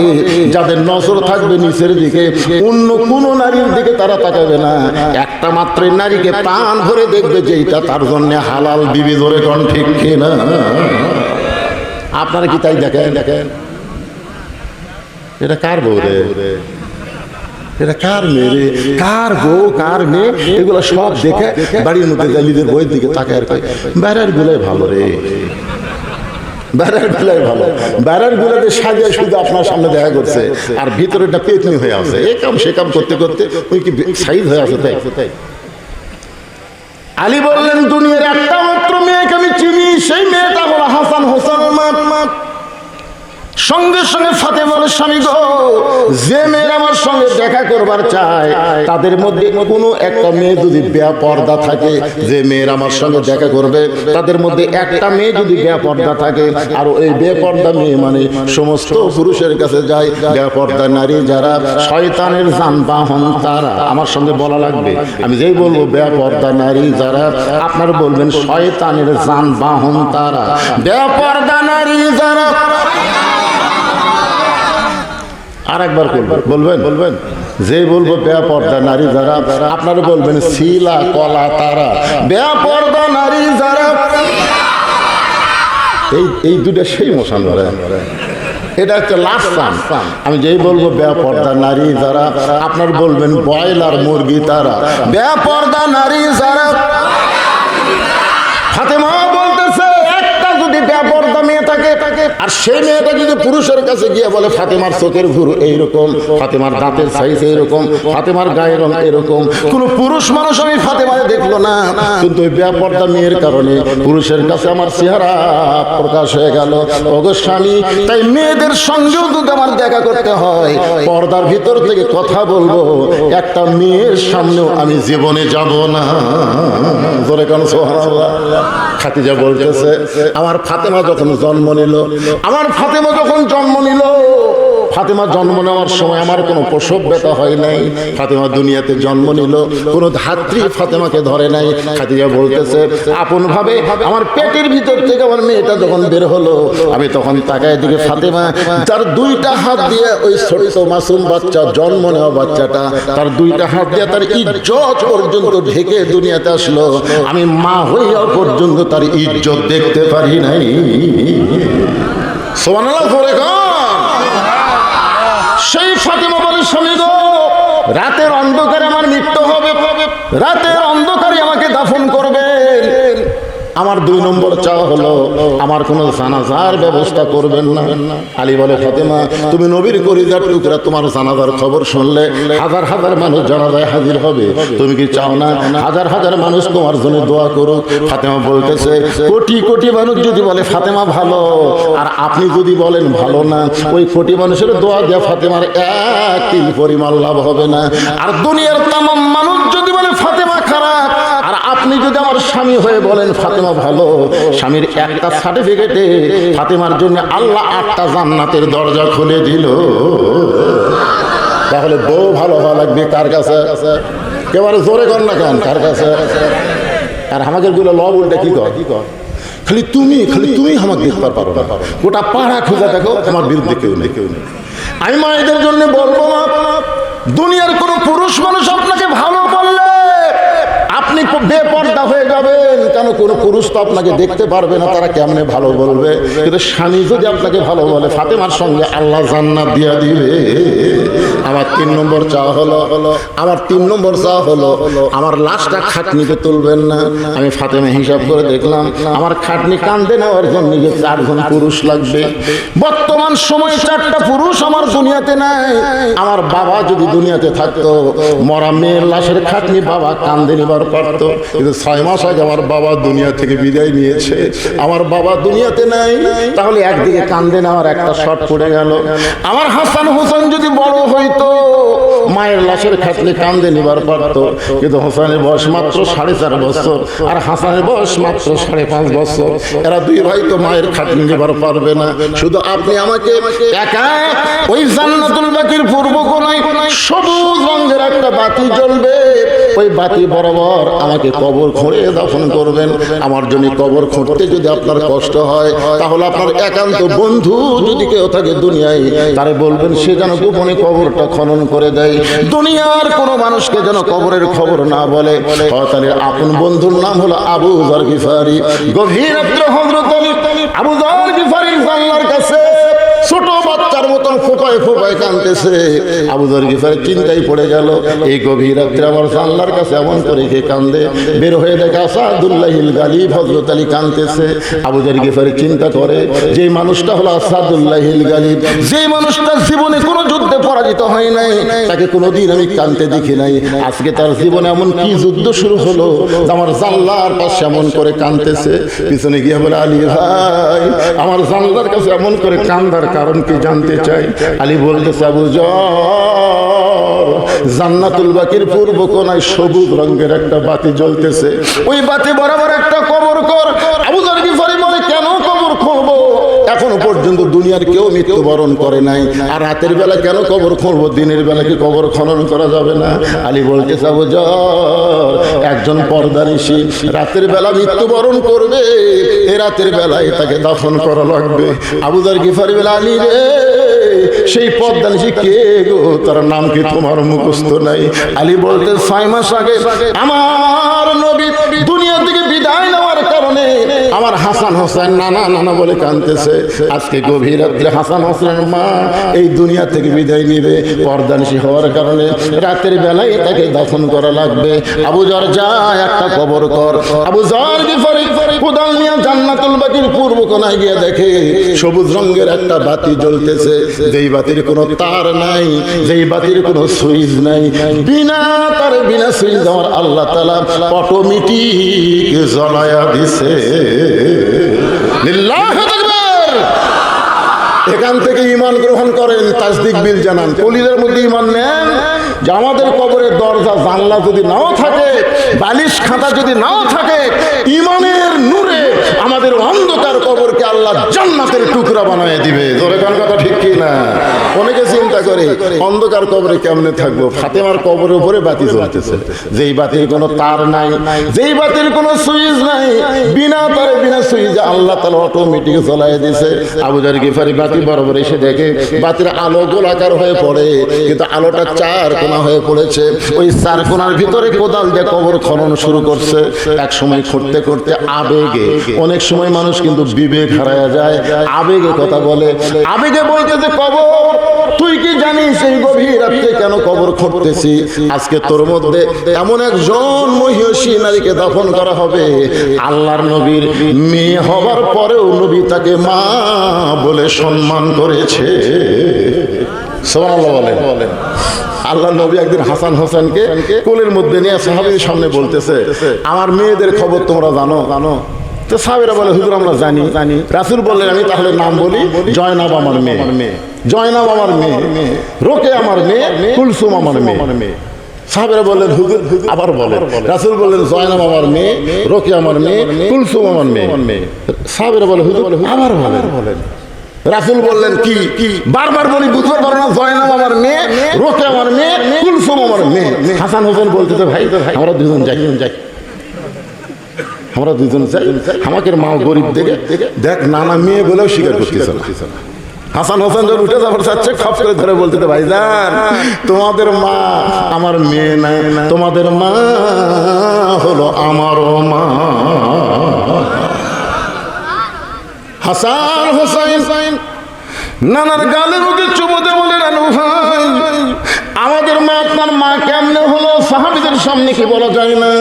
যাদের নজর থাকবে নিচের দিকে, অন্য কোনো নারীর দিকে তারা তাকাবে না। একটা মাত্র নারীকে প্রাণ ভরে দেখবে, যেটা তার জন্য হালাল বিবি। ধরে কোন ঠিক কিনা? আপনারা কি তাই দেখেন? দেখেন এটা কার বউ রে, এটা কার মেয়ে রে, কার বউ কার মেয়ে, এগুলো সব দেখে বাড়ির মধ্যে নিজের বইয়ের দিকে তাকায়। বেড়ার গুলাই ভালো রে, বেড়ার গুলাই ভালো। বেড়ার গুলাতে সাজিয়ে শুধু আপনার সামনে দেখা করছে, আর ভিতরেটা পেতনি হয়ে আছে। এ কাম সে কাম করতে করতে ওই কি সাইজ হয়ে আছে। তাই আলী বললেন, দুনিয়ার একটা মাত্র মেয়েকে আমি চিনি, সেই মেয়েটা হলো হাসান হোসেনের মা। সঙ্গে সঙ্গে ফাতেমা বলে, স্বামী গো, যে মেয়েরা আমার সঙ্গে দেখা করবার চায় তাদের মধ্যে কোনো একটা মেয়ে যদি বেপরদা থাকে, যে মেয়েরা আমার সঙ্গে দেখা করবে তাদের মধ্যে একটা মেয়ে যদি বেপরদা থাকে, আর ওই বেপরদা মেয়ে মানে সমস্ত পুরুষের কাছে যায়। বেপরদা নারী যারা শয়তানের যানবাহন তারা। আমার সঙ্গে বলা লাগবে, আমি যেই বলবো বেপরদা নারী যারা, আপনারা বলবেন শয়তানের যানবাহন তারা। বেপরদা নারী যারা, আর একবার বলবেন যে বলবো বেপরদা নারী যারা, আপনারা বলবেন শিলা কলা তারা। বেপরদা নারী যারা, এই দুটা সেই মশান ধরে। এটা হচ্ছে লাস্ট টান। আমি যেই বলবো বেপরদা নারী যারা, আপনারা বলবেন ব্রয়লার মুরগি তারা। বেপরদা নারী যারা, ফাতেমা বলতেছে, একটা যদি বেপরদা মেয়ে থাকে, আর সেই মেয়েটা যদি পুরুষের কাছে গিয়ে বলে ফাতেমার চোখের ভুরু এইরকম, ফাতেমার দাঁতের সাইজ এইরকম, ফাতেমার গায়ের রং এরকম, কোন পুরুষ মানুষ আমি ফাতেমারে দেখলো না, কিন্তু ওই বেপরদা মেয়ের কারণে পুরুষের কাছে আমার চেহারা প্রকাশ হয়ে গেল। ওগো স্বামী, তাই মেয়েদের সঙ্গেও যদি আমার দেখা করতে হয়, পর্দার ভিতর থেকে কথা বলবো, একটা মেয়ের সামনেও আমি জীবনে যাব না। জোরে কান সুবহানাল্লাহ। খাদিজা বলতেছে, আমার ফাতেমা যখন জন্ম নিল, ফাতেমা জন্ম নেওয়ার সময় আমার কোনো প্রসব ব্যথা হয় নাই। ফাতেমা দুনিয়াতে জন্ম নিল, কোনো ধাত্রী ফাতেমাকে ধরে নাই। খাদিজা বলতেছে, আপন ভাবে আমার পেটের ভিতর থেকে আমার মেয়েটা যখন বের হলো, আমি তখন তাকায় দিকে ফাতেমা তার দুইটা হাত দিয়ে ওই ছোট্ট মাসুম বাচ্চা, জন্ম নেওয়া বাচ্চাটা, তার দুইটা হাত দিয়ে তার ইজ্জত পর্যন্ত ঢেকে দুনিয়াতে আসলো। আমি মা হইয়া পর্যন্ত তার ইজ্জত দেখতে পারি নাই। সুবহানাল্লাহ পড়ে গান। সেই ফাতেমা বলে, স্বামী গো, রাতের অন্ধকারে আমার মৃত্যু হবে, রাতের অন্ধকারে আমাকে দাফন করবেন। আমার 2 নম্বর চাওয়া হলো, আমার কোনো জানাজার ব্যবস্থা করবেন না। আলী বলে, ফাতেমা, তুমি নবীর কলিজার টুকরা, তোমার জানাজার খবর শুনলে হাজার হাজার মানুষ জানাজায় হাজির হবে। তুমি কি চাও না হাজার হাজার মানুষ তোমার জন্য দোয়া করুক? ফাতেমা বলতেছে, কোটি কোটি মানুষ যদি বলে ফাতেমা ভালো, আর আপনি যদি বলেন ভালো না, ওই কোটি মানুষের দোয়া দেওয়া ফাতেমার এক তিল পরিমাণ লাভ হবে না। আর দুনিয়ার তামাম মানুষ যদি বলে ফাতেমা খারাপ, আর আপনি যদি আমার স্বামী হয়ে বলেন ফাতেমা ভালো, স্বামীর একটা সার্টিফিকেটে ফাতেমার জন্য আল্লাহ 8টা জান্নাতের দরজা খুলে দিল। তাহলে বউ ভালো হওয়া লাগবে কার কাছে? একেবারে জোরে কর না কেন, কার কাছে? আর আমাদের গুলো লব উল্টে কি কর, খালি তুমি আমাকে দেখতে পারো না, গোটা পাড়া খুঁজে দেখো, আমার বিরুদ্ধে কেউ নেই। আমি মায়েদের জন্য বলবো না, দুনিয়ার কোন পুরুষ মানুষ আপনাকে ভালো বললে আপনি বেপরদা হয়ে যাবেন। কেন, কোন পুরুষ তো আপনাকে দেখতে পারবে না, তারা কেমনে ভালো বলবে? কিন্তু স্বামী যদি আপনাকে ভালো বলে, ফাতেমার সঙ্গে আল্লাহ জান্নাত দিয়া দিবে। আমার 3 নম্বর চাওয়া হলো, আমার লাশটা খাটনিতে তুলবেন না। আমি ফাতেমা হিসাব করে দেখলাম, আমার খাটনি কান্দে নেওয়ার জন্য 4 জন পুরুষ লাগবে। বর্তমান সময়ে 4টা পুরুষ আমার দুনিয়াতে নাই। আমার বাবা যদি দুনিয়াতে থাকতো, মরা মেয়ের লাশের খাটনি বাবা কান্দে নিবার পারতো, কিন্তু 6 মাস আগে আমার বাবা দুনিয়া থেকে বিদায় নিয়েছে। আমার বাবা দুনিয়াতে নাই, তাহলে একদিকে কান্দে নেওয়ার একটা শট পড়ে গেল। আমার হাসান হোসেন যদি বড় হইতো, মায়ের লাশের খাটলে কান্দে নিবার পারত, কিন্তু হোসেনের বয়স মাত্র 4.5 বছর আর হাসানের বয়স মাত্র 5.5 বছর। এরা দুই ভাই তো মায়ের খাটলে নিবার পারবে না। শুধু আপনি আমাকে একা ওই জান্নাতুল বাকির পূর্ব কোণায় সবুজ রঙের একটা বাতি জ্বলবে, ওই বাতি বরাবর আমাকে কবর খুঁড়ে দাফন করবেন। আমার জন্য কবর খুঁড়তে যদি আপনার কষ্ট হয়, তাহলে আপনার একান্ত বন্ধু যদি কেউ থাকে দুনিয়ায়, তারে বলবেন সে যেন গোপনে কবরটা খনন করে দেয়। দুনিয়ার কোনো মানুষকে যেন কবরের খবর না বলে। তাহলে আপন বন্ধুর নাম হলো আবু যর গিফারি। গভীর রাত্রে হযরত আবু যর গিফারি আল্লাহর কাছে ছোট বাচ্চার মতন ফোপায় ফোপায় কাঁদতেছে। আবু যর গিফারি চিন্তায় পড়ে গেল, এই গভীর রাত্রে আমার আল্লাহর কাছে এমন করে কে কান্দে। বের হয়ে দেখে আসাদুল্লাহিল গালিব হযরত আলী কাঁদতেছে। আবু যর গিফারি চিন্তা করে, যে মানুষটা হলো আসাদুল্লাহিল গালিব, যে মানুষটা জীবনে কোনো যুদ্ধে পরাজিত হয় নাই, তাকে কোনোদিন আমি কাঁদতে দেখি নাই। আজকে তার জীবনে এমন কি যুদ্ধ শুরু হলো আমার জানলার পাশে এমন করে কাঁদতেছে। পিছনে গিয়ে বলে, আলী ভাই আমার জানলার কাছে এমন করে কান্দার কারণ কি জানতে চাই? আলী বলতেছে, আবু যর, জান্নাতুল বাকির পূর্ব কোণায় সবুজ রঙের একটা বাতি জ্বলতেছে, ওই বাতি বরাবর একটা কবর কর। আবু যর গিফারি বলে, কেন কবর খুঁড়বো? এখনো পর্যন্ত দুনিয়ার কেউ মৃত্যুবরণ করে নাই, আর রাতের বেলা কেন কবর খুঁড়বো? দিনের বেলা কি কবর খনন করা যাবে না? আলী বলতেছে, আবু যর, একজন পর্দানিশী রাতের বেলা মৃত্যুবরণ করবে, এ রাতের বেলায় তাকে দাফন করা লাগবে। আবু যর গিফারি বলে, আলী রে, সেই পর্দানিশী কে গো? তার নাম কি তোমার মুখস্থ নাই? আলী বলতে, 6 মাস আগে আমার নবী দুনিয়া থেকে বিদায় নেওয়ার কারণে আমার হাসান হোসেন নানা নানা বলে কাঁদতেছে। আজকে গভীর রাত্রে হাসান হোসেনের মা এই দুনিয়া থেকে বিদায় নিবে, পর্দানিশী হওয়ার কারণে রাতের বেলায় তাকে দাফন করা লাগবে। আবু যর, যা একটা কবর কর। আবু যর গিফারি কোদাল নিয়ে জান্নাতুল বাকির পূর্ব কোণায় গিয়ে দেখে সবুজ রঙের একটা বাতি জ্বলতেছে, যেই বাতির কোনো তার নাই, যেই বাতির কোনো সুইচ নাই, বিনা তারে বিনা সুইচ আমার আল্লাহ তাআলা অটোমেটিক জ্বলায়া দিছে। লিল্লাহু আকবার। এখান থেকে ঈমান গ্রহণ করেন, তাসদিক বিল জানান, কলিজার মধ্যে ঈমান নেন যে আমাদের কবরের দরজা জানলা যদি নাও থাকে, বালিশ খাতা যদি নাও থাকে, ঈমানের নূরে আমাদের অন্ধকার কবরকে আল্লাহ জান্নাতের টুকরা বানায় দিবে। জোরে কোন কথা ঠিক কি না? অনেকে চিন্তা করে অন্ধকার কবরে কেমনে থাকবো? ফাতেমার কবরের উপরে বাতি জ্বলতেছে, যেই বাতির কোনো তার নাই, যেই বাতির কোনো সুইচ নাই, বিনা তারে বিনা সুইচে আল্লাহ তাআলা অটোমেটিক জ্বলায় দিয়েছে। আবু যর গিফারি বাতি বরাবর এসে দেখে বাতির আলো গোলাকার হয়ে পড়ে, কিন্তু আলোটা 4 কোণা হয়ে পড়েছে। ওই 4 কোণার ভিতরে কোদাল দিয়ে কবর খনন শুরু করছে। এক সময় করতে করতে আবেগে, অনেক সময় মানুষ কিন্তু বিবেক হারায়া যায়, আবেগে কথা বলে, আবেগে বলতেছে, কবর তুই কি জানিস এই গভীর রাতে কেন কবর খুঁড়তেছি? আজকে তোর মধ্যে এমন একজন মহিষী নারীকে দাফন করা হবে, আল্লাহর নবীর মেয়ে হবার পরেও নবী তাকে মা বলে সম্মান করেছে। সুবহানাল্লাহ বলেন। আল্লাহ নবী একদিন হাসান হোসেনকে কোলের মধ্যে নিয়ে সাহাবীদের সামনে বলতেছে, আমার মেয়েদের খবর তোমরা জানো? তো সাহাবীরা বলে, হুজুর আমরা জানি। রাসূল বললেন, আমি তাহলে নাম বলি, জয়নাব আমার মেয়ে, জয়নাব আমার মেয়ে, রোকে আমার মেয়ে, কুলসুম আমার মেয়ে। সাহাবীরা বললেন, হুজুর আবার বলেন। রাসূল বললেন, জয়নাব আমার মেয়ে, রোকে আমার মেয়ে, কুলসুম আমার মেয়ে। সাহাবীরা বলে, হুজুর আবার বলেন। রাসূল বললেন, কি বারবার বলি বুঝতে পারো না? জয়নাব আমার মেয়ে, রোকে আমার মেয়ে, কুলসুম আমার মেয়ে। হাসান হোসেন বলতেছে, ভাই আমরা দুজন যাই, আমরা দুজন যাই। আমাকে মা গরিব দেখে দেখ নানা মেয়ে বলেও স্বীকার করতেছে না। হাসান হোসেন যখন উঠে যাবার চাচ্ছে, খপ করে ধরে বলতে, ভাইজান তোমাদের মা আমার মেয়ে না, তোমাদের মা হলো আমারও মা। হাসান হোসেন নানার গালে মুখে চুমোতে বলে, নানু ভাই আমাদের মা আপনার মা কেমনে হলো? সাহাবীদের সামনে কি বলা যায় না?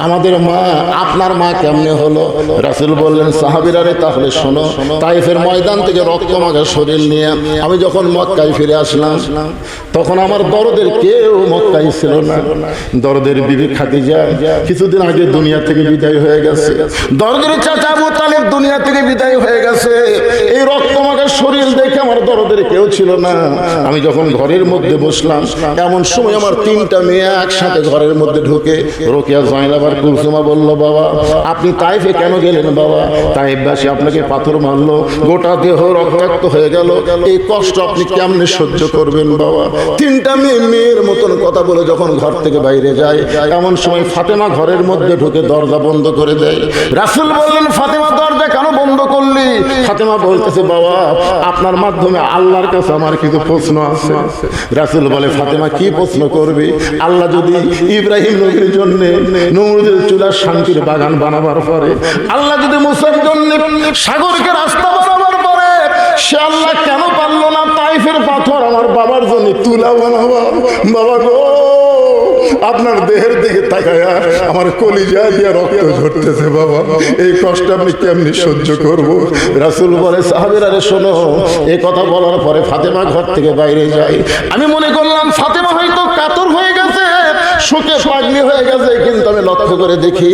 আমাদের মা আপনার মা কেমনে হলো? রাসূল বললেন, সাহাবীরা রে তাহলে শোনো, তাইফের ময়দান থেকে রক্তমাখা শরীর নিয়ে আমি যখন মক্কায় ফিরে আসলাম, তখন আমার দরদের কেউ মক্কায় ছিল না। দরদের বিবি খাদিজা কিছুদিন আগে দুনিয়া থেকে বিদায় হয়ে গেছে। দরদের চাচা আবু তালেব দুনিয়া থেকে বিদায় হয়ে গেছে। এই রক্তমাখা শরীর দেখে আমার দরদের কেউ ছিল না। আমি যখন ঘরের মধ্যে বসলাম, এমন সময় আমার তিনটা মেয়ে একসাথে ঘরের মধ্যে ঢুকে রোকেয়া, জয়নাব আর কুলসুমা বলল, বাবা আপনি তাইফে কেন গেলেন? বাবা তাইফবাসী আপনাকে পাথর মারলো, গোটা দেহ রক্তাক্ত হয়ে গেল, এই কষ্ট আপনি কেমনে সহ্য করবেন? বাবা তিনটা মেয়ের মতন কথা বলে যখন ঘর থেকে বাইরে যায়, এমন সময় ফাতেমা ঘরের মধ্যে ঢুকে দরজা বন্ধ করে দেয়। রাসূল বললেন, ফাতেমা দরজা কেন বন্ধ করলি? ফাতেমা বলতেছে, বাবা আপনার মাধ্যমে আল্লাহর কাছে আমার কিছু প্রশ্ন আছে। রাসূল বলে, ফাতেমা কি প্রশ্ন করবে? আল্লাহ যদি ইব্রাহিম নবীর জন্য নমরুদের চুলার শান্তির বাগান বানাবার পরে, আল্লাহ যদি মুসার জন্য সাগরকে রাস্তা বানাবার পরে, সে আল্লাহ কেন পারলো না তাইফের পাথর আমার বাবার জন্য তুলা বানাবা? বাবা গো, আপনার দেহের দিকে তাকায়া আমার কলিজা দিয়ে রক্ত ঝরতেছে। বাবা এই কষ্ট আপনি কেমনি সহ্য করবো? রাসূল বলে, সাহাবীরা রে শোনো, এই কথা বলার পরে ফাতেমা ঘর থেকে বাইরে যায়। আমি মনে করলাম ফাতেমা হয়তো কাতর হয়ে গেছে, শোকে পাগলি হয়ে গেছে, কিন্তু আমি লক্ষ্য করে দেখি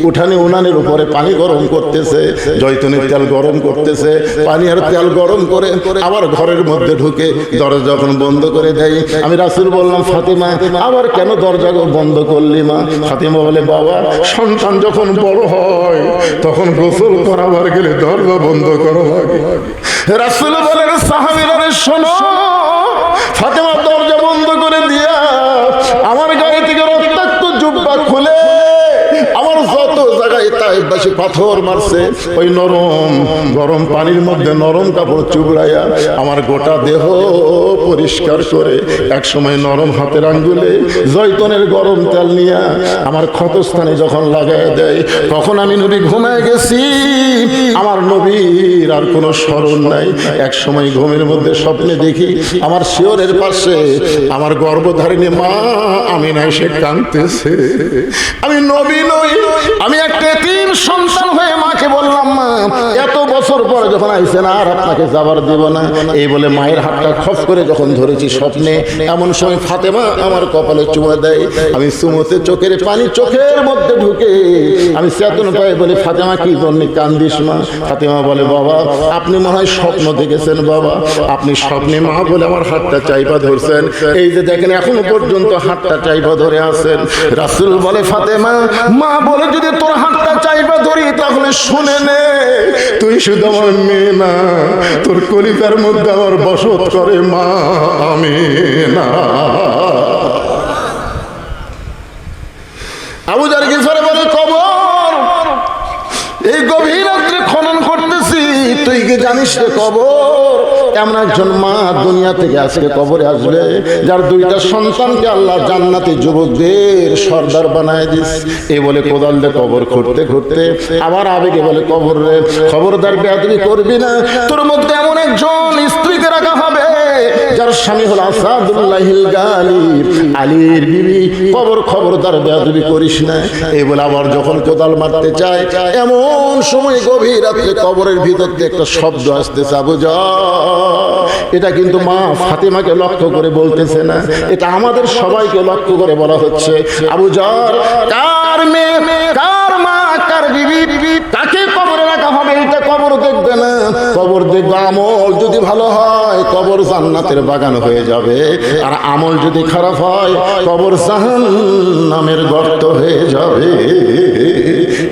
উঠানে উনানের উপরে পানি গরম করতেছে, জয়তুনের তেল গরম করতেছে, পানি আর তেল গরম করে আবার ঘরের মধ্যে ঢুকে দরজা যখন বন্ধ করে দেয়, আমি রাসূল বললাম, ফাতেমা আবার কেন দরজা বন্ধ করলি মা? ফাতেমা বলে, বাবা সন্তান যখন বড় হয় তখন গোসল করাবার গেলে দরজা বন্ধ করা লাগে। রাসূল বলেন, সাহাবীরা রে শোনো, ফাতেমা দরজা বন্ধ করে দিয়া আমার গায়ে থেকে রক্তাক্ত জুব্বা খুলে আমার যত জায়গায় তাইফবাসী পাথর মারছে, ওই নরম গরম পানির মধ্যে নরম কাপড় চুবড়াইয়া আমার গোটা দেহ পরিষ্কার করে এক সময় নরম হাতের আঙ্গুলে জয়তুনের গরম তেল নিয়ে আমার ক্ষতস্থানে যখন লাগাই দেয়, তখন আমি নবী ঘুমায় গেছি, আমার নবীর আর কোনো স্মরণ নাই। এক সময় ঘুমের মধ্যে স্বপ্নে দেখি আমার শিয়রের পাশে আমার গর্ভধারিণী মা আমিনা এসে কাঁদতেছে। আমি নবী নই, আমি একটা এতিম সন্তান হয়ে মাকে বললাম, মা এত বছর পরে যখন আইছেন আর আপনাকে যাবার দেব না, এই বলে মায়ের হাতটা খপ করে যখন ধরেছি স্বপ্নে, এমন সময় ফাতেমা আমার কপালে চুমা দেয়। আমি চুমোতে চোখের পানি চোখের মধ্যে ঢুকে আমি চেতন পাই, বলে, ফাতেমা কি জন্য কান্দিস মা? ফাতেমা বলে, বাবা আপনি মনে হয় স্বপ্ন দেখেছেন। বাবা আপনি স্বপ্নে মা বলে আমার হাতটা চাইপা ধরছেন, এই যে দেখেন এখনো পর্যন্ত হাতটা চাইপা ধরে আছেন। রাসূল বলে, ফাতেমা মা বলে যদি তোর হাতটা চাইপা ধরি তাহলে শুনে নে, তুই শুধু আমার মেয়ে না, তোর কলিজার মধ্যে আমার বসত করে মা আমিনা। আবু জার গিফারি বলে, কবর এই গভীর রাত্রে খনন করতেছি, তুই কি জানিস রে কবর এমন একজন মা দুনিয়া থেকে আজকে কবরে আসবে, যার দুইটা সন্তানকে আল্লাহ জান্নাতি যুবকদের সর্দার বানায় দিস। এই বলে কোদাল দিয়ে কবর খুঁড়তে খুঁড়তে আবার আবেগে বলে, কবর রে খবরদার বেয়াদবি করবি না, তোর মধ্যে এমন একজন স্ত্রীকে রাখা হবে যার স্বামী হল আসাদুল্লাহিল গালিব, আলীর বিবি, কবর খবরদার বেয়াদবি করিস না। এই বলে আবার যখন কোদাল মারতে চায়, এমন সময় গভীর রাত্রে কবরের ভিতর থেকে একটা শব্দ আসতেছে, আবু জার। এটা কিন্তু মা ফাতেমাকে লক্ষ্য করে বলতেছে না, এটা আমাদের সবাইকে লক্ষ্য করে বলা হচ্ছে। আবু জার কার মেয়ে, কার মা, কার বিবি, তাকে কবরে রাখা হবে, এটা কবর দেখবে না। কবর দেখবে আমল যদি ভালো হয় কবর জান্নাতের বাগান হয়ে যাবে, আর আমল যদি খারাপ হয় কবর জাহান্নামের গর্ত হয়ে যাবে।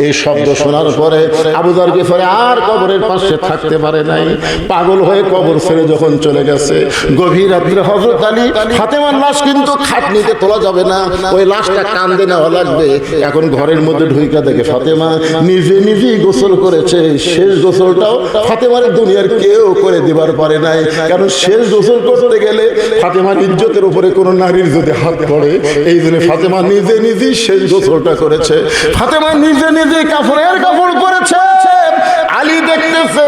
এই শব্দ শোনার পরে আবু যার গিফারি আর কবরের পাশে থাকতে পারে নাই, পাগল হয়ে কবর ছেড়ে যখন চলে গেছে। গভীর রাত্রে হযরত আলী, ফাতেমার লাশ কিন্তু খাটনিতে তোলা যাবে না, ওই লাশটা কাঁধে নেওয়া লাগবে। এখন ঘরের মধ্যে ঢুইকা দেখে ফাতেমা নিজে নিজেই গোসল করেছে। শেষ গোসলটাও ফাতেমার দুনিয়ার কেউ করে দিবার পারে নাই, কারণ শেষ গোসল করতে গেলে ফাতেমার ইজ্জতের উপরে কোনো নারীর যদি হাত পড়ে, এই জন্য ফাতেমা নিজে নিজেই শেষ গোসলটা করেছে। ফাতেমা নিজে নিজে কাফনের কাপড় পরেছে, আলী দেখতেছে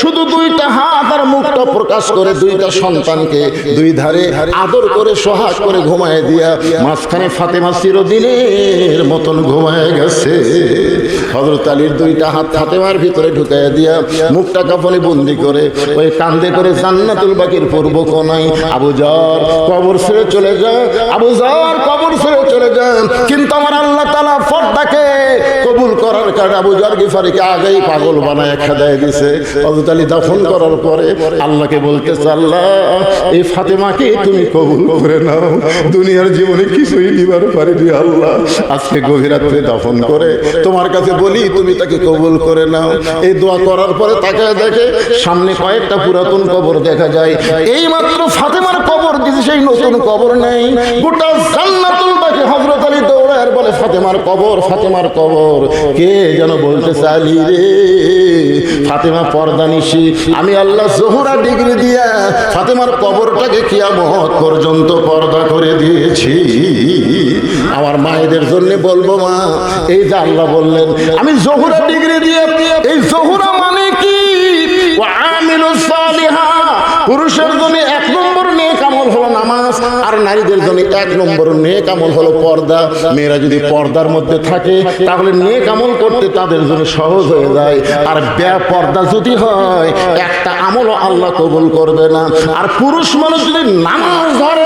শুধু দুইটা হাত আর মুখটা প্রকাশ করে দুইটা সন্তানকে দুই ধারে আদর করে সোহাগ করে ঘুমায় দিয়া মাঝখানে ফাতেমা চিরদিনের মতন ঘুমায় গেছে। হযরত আলীর দুইটা হাত ফাতেমার ভিতরে ঢুকাইয়া দিয়া মুখটা কাফনে বন্দি করে ওই কান্দে করে জান্নাতুল বাকির পূর্ব কোনায় আবু যর কবর ছেড়ে চলে যান, আবু যর কবর ছেড়ে চলে যান। কিন্তু আমার আল্লাহ তাআলা পর্দাকে কবুল করার কারণে আবু যর গিফারিকে আগেই পাগল বানায় খেদায় দিছে। হযরত আলী দাফন করার পরে আল্লাহকে বলতেছে, আল্লাহ এই ফাতেমাকে তুমি কবুল করে নাও, দুনিয়ার জীবনে কিছুই দিবার পারিনি আল্লাহ, আজকে গভীর রাতে দাফন করে তোমার কাছে বলি তুমি তাকে কবুল করে নাও। এই দোয়া করার পরে তাকায় দেখে সামনে কয়েকটা পুরাতন কবর দেখা যায়। এই মাত্র ফাতেমার কবর দিছে, সেই নতুন কবর নেই। গোটা জান্নাতুল বাকি হযরত আলী দৌড়ায় বলে ফাতেমার কবর, ফাতেমার কবর। কে যেন বলতেছে, আলী রে ফাতেমা পর্দানিশী, আমি আল্লাহ জোহরা ডিগ্রি দিয়া ফাতেমার কবরটাকে কিয়ামত পর্যন্ত পর্দা করে দিয়েছি। আমার মায়েদের জন্য বলবো, মা এই যে আল্লাহ বললেন আমি জোহরা ডিগ্রি দিয়ে, এই জোহরা মানে কি? পুরুষের জন্য 1 নম্বর নেক আমল হলো নামাজ, আর নারীদের জন্য 1 নম্বর নেক আমল হলো পর্দা। মেয়েরা যদি পর্দার মধ্যে থাকে তাহলে নেক আমল করতে তাদের জন্য সহজ হয়ে যায়। আর বেপর্দা যদি হয় একটা আমলও আল্লাহ কবুল করবে না। আর পুরুষ মানুষ যদি নামাজ ধরে,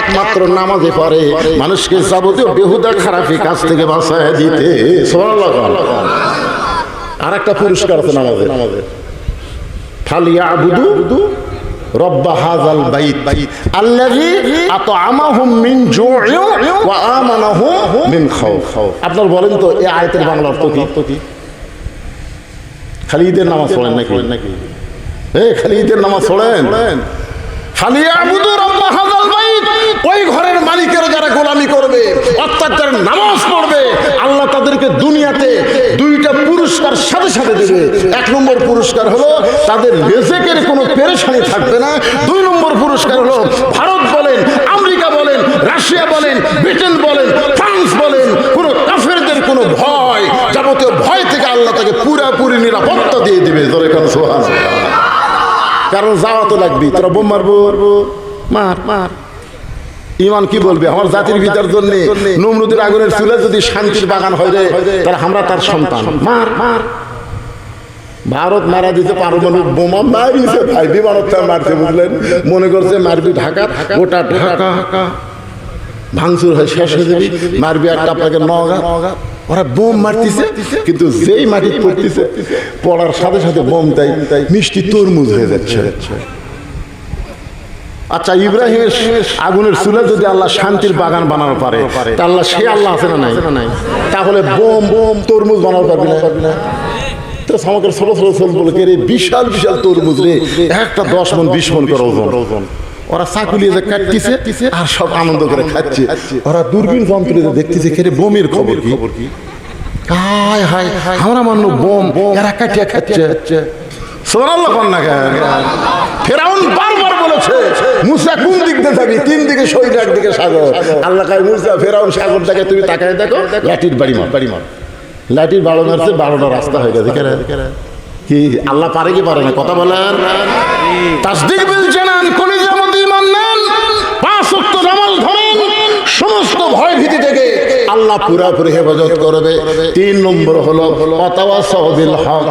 একমাত্র নামাজে পারে মানুষকে যাবতীয় বেহুদা খারাপি কাজ থেকে বাঁচায় দিতে। আর একটা পুরস্কার আছে নামাজে, ফালিয়াবুদু রব্বা হাযাল বাইত আল্লাযী আত'আমাহুম মিন জু'ইন ওয়া আমানাহুম মিন খাউফ। আপনারা বলেন তো এই আয়াতের বাংলা অর্থ কি? খালি ঈদের নামাজ পড়েন নাকি? খালি ঈদের নামাজ পড়েন? ফালিয়াবুদু রব্বা হাযাল বাইত, ওই ঘরের মালিকের যারা গোলামি করবে অর্থাৎ যারা নামাজ পড়বে, আল্লাহ তাদেরকে দুনিয়াতে 2টা পুরস্কার সাথে সাথে দেবে। 1 নম্বর পুরস্কার হলো তাদের রিজিকের কোনো পেরেশানি থাকবে না। 2 নম্বর পুরস্কার হলো ভারত বলেন, আমেরিকা বলেন, রাশিয়া বলেন, ব্রিটেন বলেন, ফ্রান্স বলেন, কোনো কাফেরদের কোনো ভয়, যাবতীয় ভয় থেকে আল্লাহ তাকে পুরোপুরি নিরাপত্তা দিয়ে দিবে। জোরে কান সুবহানাল্লাহ। কারণ যাওয়া তো লাগবে, তোরা বোম মারবো, মার। ইমান কি বলবে? আমার জাতির ভিতর জন্য নমরুদের আগুনের চুলে যদি শান্তির বাগান হয় রে, তাহলে আমরা তার সন্তান। মার। ভারত মারা দিতে পারমাণবিক বোমা মারিছে ভাই, বিমানটা মারছে, বুঝলেন? মনে করছে মারবি ঢাকা, গোটা ঢাকা ভাঙচুর হয়ে শেষ হয়ে যাবে, মারবি একটা আপনাকে নওগাঁ। ওরা বোম মারতেছে, কিন্তু যেই মাটি পড়তেছে পড়ার সাথে সাথে বোম তাই মিষ্টি তরমুজ হয়ে যাচ্ছে। আচ্ছা, ইব্রাহিমের আগুনের চুলা যদি আল্লাহ শান্তির বাগান বানানো পারে, তা আল্লাহ সে আল্লাহ আছে না নাই? তাহলে বোম তরমুজ বানানো পারবি না? তো আমাকে ছোট বলে রে বিশাল তরমুজ রে, একটা 10 মণ 20 মণ করে ওজন। ওরা চাকুলিয়ে যে কাটতেছে আর সব আনন্দ করে খাচ্ছে। ওরা দূরবীন যন্ত্রে দেখতেছে কে রে বোমের খবর কি? হায় আমরা মান্য বোম, এরা কাটিয়ে খাচ্ছে। সুবহানাল্লাহ। ফেরাউন বারবার বলেছে মুসা কোন দিক দিয়ে যাবি? 3 দিকে শহীদ, একদিকে সাগর। আল্লাহ কয় মুসা ফেরাউন সাগর দেখে তুমি তাকায় দেখো, লাঠির বাড়ি মার। লাঠির বাড়ো মারছে, 12টা রাস্তা হয়ে গেছে। কি আল্লাহ পারে কি পারে না? কথা বলেন। তাসদিক বিল জানান, কলিজার মধ্যে ঈমান নেন, 5 ওয়াক্ত নামাজ ধরেন, সমস্ত ভয় ভীতি থেকে আল্লাহ পুরোপুরি হেফাজত করবে। 3 নম্বর হলো ওয়াতাওয়াসাউ বিল হক।